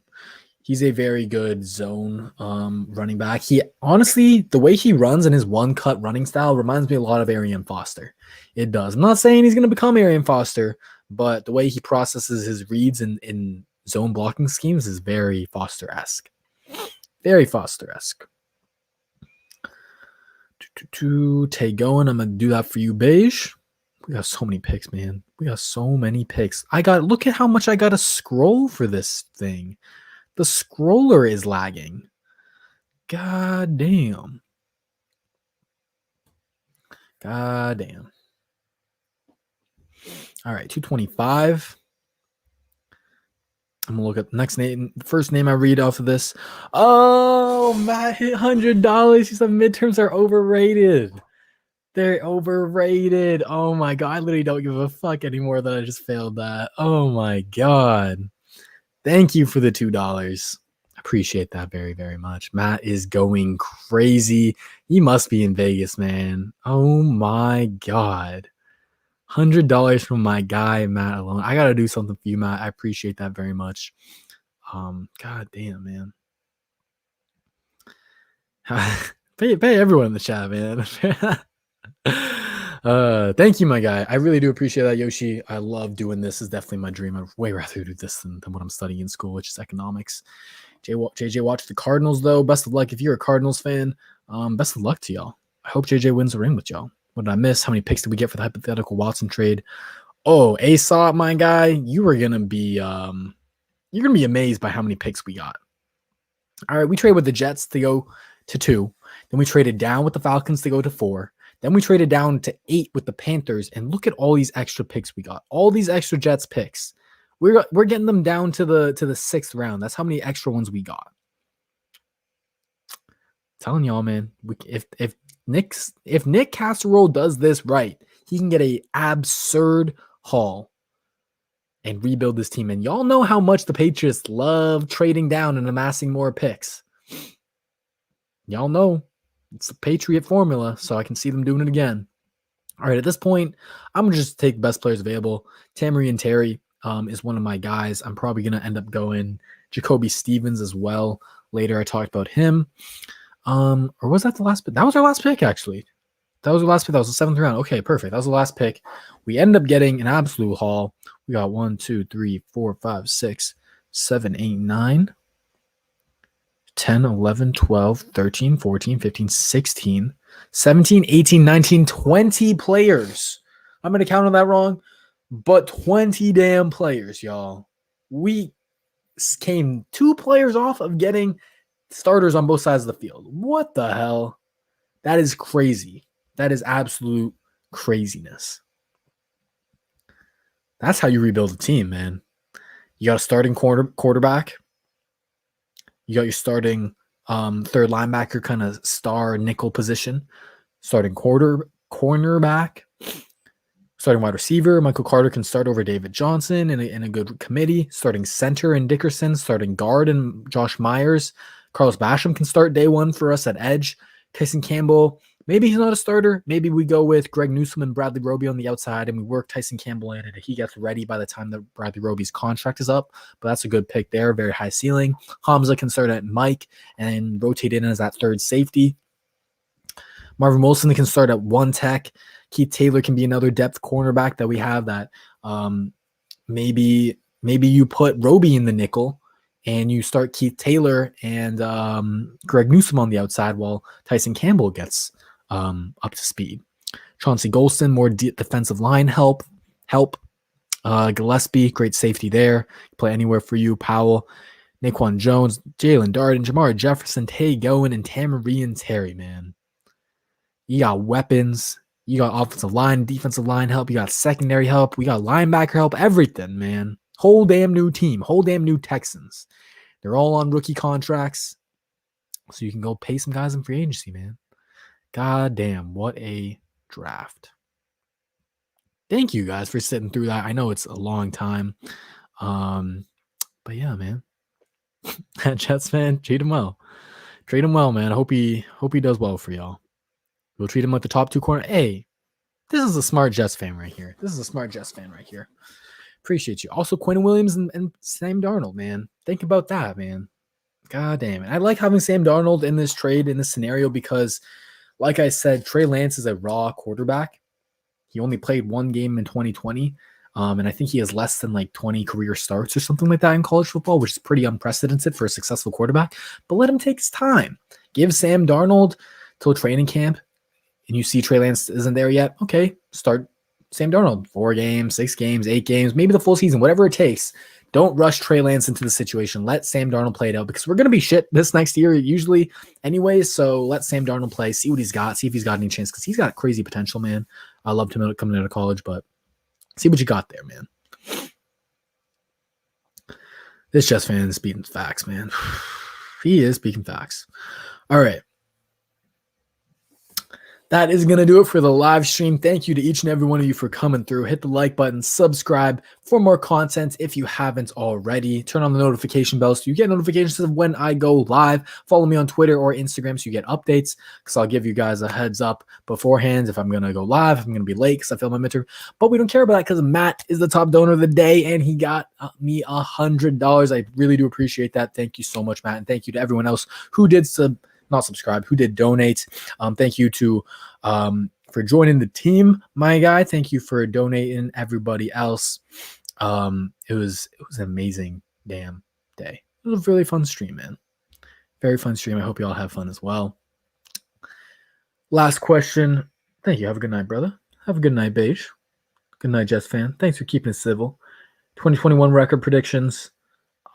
He's a very good zone running back. He honestly, the way he runs and his one-cut running style reminds me a lot of Arian Foster. It does. I'm not saying he's going to become Arian Foster, but the way he processes his reads in zone blocking schemes is very Foster-esque. Very Foster-esque. Tay going. I'm going to do that for you, Beige. We got so many picks, man. We got so many picks. Look at how much I got to scroll for this thing. The scroller is lagging. God damn. God damn. All right, 225. I'm going to look at the next name. The first name I read off of this. Oh, Matt hit $100. He said midterms are overrated. They're overrated. Oh, my God. I literally don't give a fuck anymore that I just failed that. Oh, my God. Thank you for the $2. Appreciate that very, very much. Matt is going crazy. He must be in Vegas, man. Oh, my God. $100 from my guy, Matt alone. I got to do something for you, Matt. I appreciate that very much. God damn, man. Pay everyone in the chat, man. Thank you, my guy. I really do appreciate that, Yoshi. I love doing this. This is definitely my dream. I'd way rather do this than what I'm studying in school, which is economics. JJ watched the Cardinals, though. Best of luck if you're a Cardinals fan. Best of luck to y'all. I hope JJ wins the ring with y'all. What did I miss? How many picks did we get for the hypothetical Watson trade? Oh, Aesop, my guy, you're gonna be amazed by how many picks we got. All right, we traded with the Jets to go to 2. Then we traded down with the Falcons to go to 4. Then we traded down to 8 with the Panthers, and look at all these extra picks we got. All these extra Jets picks. We're getting them down to the 6th round. That's how many extra ones we got. I'm telling y'all, man. If Nick Casserole does this right, he can get a absurd haul and rebuild this team. And y'all know how much the Patriots love trading down and amassing more picks. Y'all know. It's the Patriot formula, so I can see them doing it again. All right, at this point, I'm going to just take best players available. Tamarian Terry is one of my guys. I'm probably going to end up going Jacoby Stevens as well. Later, I talked about him. Or was that the last pick? That was our last pick, actually. That was the last pick. That was the 7th round. Okay, perfect. That was the last pick. We ended up getting an absolute haul. We got 1, 2, 3, 4, 5, 6, 7, 8, 9. 10, 11, 12, 13, 14, 15, 16, 17, 18, 19, 20 players. I'm going to count on that wrong, but 20 damn players, y'all. We came 2 players off of getting starters on both sides of the field. What the hell? That is crazy. That is absolute craziness. That's how you rebuild a team, man. You got a starting quarterback. You got your starting third linebacker, kind of star nickel position. Starting cornerback. Starting wide receiver. Michael Carter can start over David Johnson in a good committee. Starting center in Dickerson. Starting guard and Josh Myers. Carlos Basham can start day 1 for us at edge. Tyson Campbell. Maybe he's not a starter. Maybe we go with Greg Newsome and Bradley Roby on the outside, and we work Tyson Campbell in, and he gets ready by the time that Bradley Roby's contract is up. But that's a good pick there. Very high ceiling. Hamza can start at Mike and rotate in as that third safety. Marvin Wilson can start at 1 tech. Keith Taylor can be another depth cornerback that we have that maybe you put Roby in the nickel and you start Keith Taylor and Greg Newsome on the outside while Tyson Campbell gets up to speed. Chauncey Golston, more defensive line help. Gillespie, great safety there. Play anywhere for you. Powell, Naquan Jones, Jalen Darden, Jamar Jefferson, Tay Gowan, and Tamarian Terry, man. You got weapons. You got offensive line, defensive line help. You got secondary help. We got linebacker help. Everything, man. Whole damn new team. Whole damn new Texans. They're all on rookie contracts. So you can go pay some guys in free agency, man. God damn, what a draft. Thank you guys for sitting through that. I know it's a long time. But yeah, man. Jets fan, treat him well. Treat him well, man. I hope he does well for y'all. We'll treat him like the top two corner. Hey, this is a smart Jets fan right here. Appreciate you. Also, Quinn Williams and Sam Darnold, man. Think about that, man. God damn it. I like having Sam Darnold in this trade, in this scenario, because, like I said, Trey Lance is a raw quarterback. He only played one game in 2020. And I think he has less than like 20 career starts or something like that in college football, which is pretty unprecedented for a successful quarterback. But let him take his time. Give Sam Darnold till training camp, and you see Trey Lance isn't there yet. Okay, start Sam Darnold. 4 games, 6 games, 8 games, maybe the full season, whatever it takes. Don't rush Trey Lance into the situation. Let Sam Darnold play it out, because we're going to be shit this next year usually anyways. So let Sam Darnold play, see what he's got, see if he's got any chance, because he's got crazy potential, man. I loved him coming out of college, but see what you got there, man. This Jets fan is speaking facts, man. He is speaking facts. All right. That is going to do it for the live stream. Thank you to each and every one of you for coming through. Hit the like button, subscribe for more content if you haven't already. Turn on the notification bell so you get notifications of when I go live. Follow me on Twitter or Instagram so you get updates, because I'll give you guys a heads up beforehand if I'm going to go live, if I'm going to be late because I failed my midterm. But we don't care about that, because Matt is the top donor of the day and he got me $100. I really do appreciate that. Thank you so much, Matt. And thank you to everyone else who did not subscribe, who did donate. Thank you to for joining the team, my guy. Thank you for donating, everybody else. It was an amazing damn day. It was a really fun stream, man. Very fun stream. I hope you all have fun as well. Last question. Thank you. Have a good night, brother. Have a good night, Beige. Good night, Jets fan. Thanks for keeping it civil. 2021 record predictions.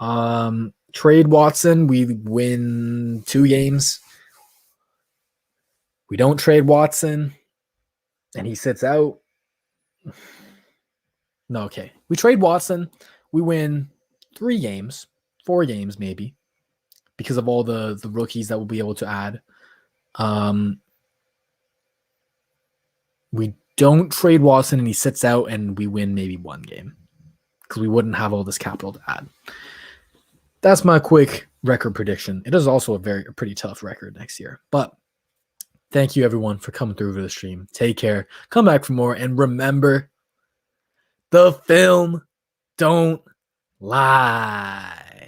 Trade Watson. We win 2 games. We don't trade Watson, and he sits out. No, okay. We trade Watson. We win 3 games, 4 games maybe, because of all the rookies that we'll be able to add. We don't trade Watson, and he sits out, and we win maybe 1 game, because we wouldn't have all this capital to add. That's my quick record prediction. It is also a pretty tough record next year, but thank you, everyone, for coming through for the stream. Take care. Come back for more. And remember, the film don't lie.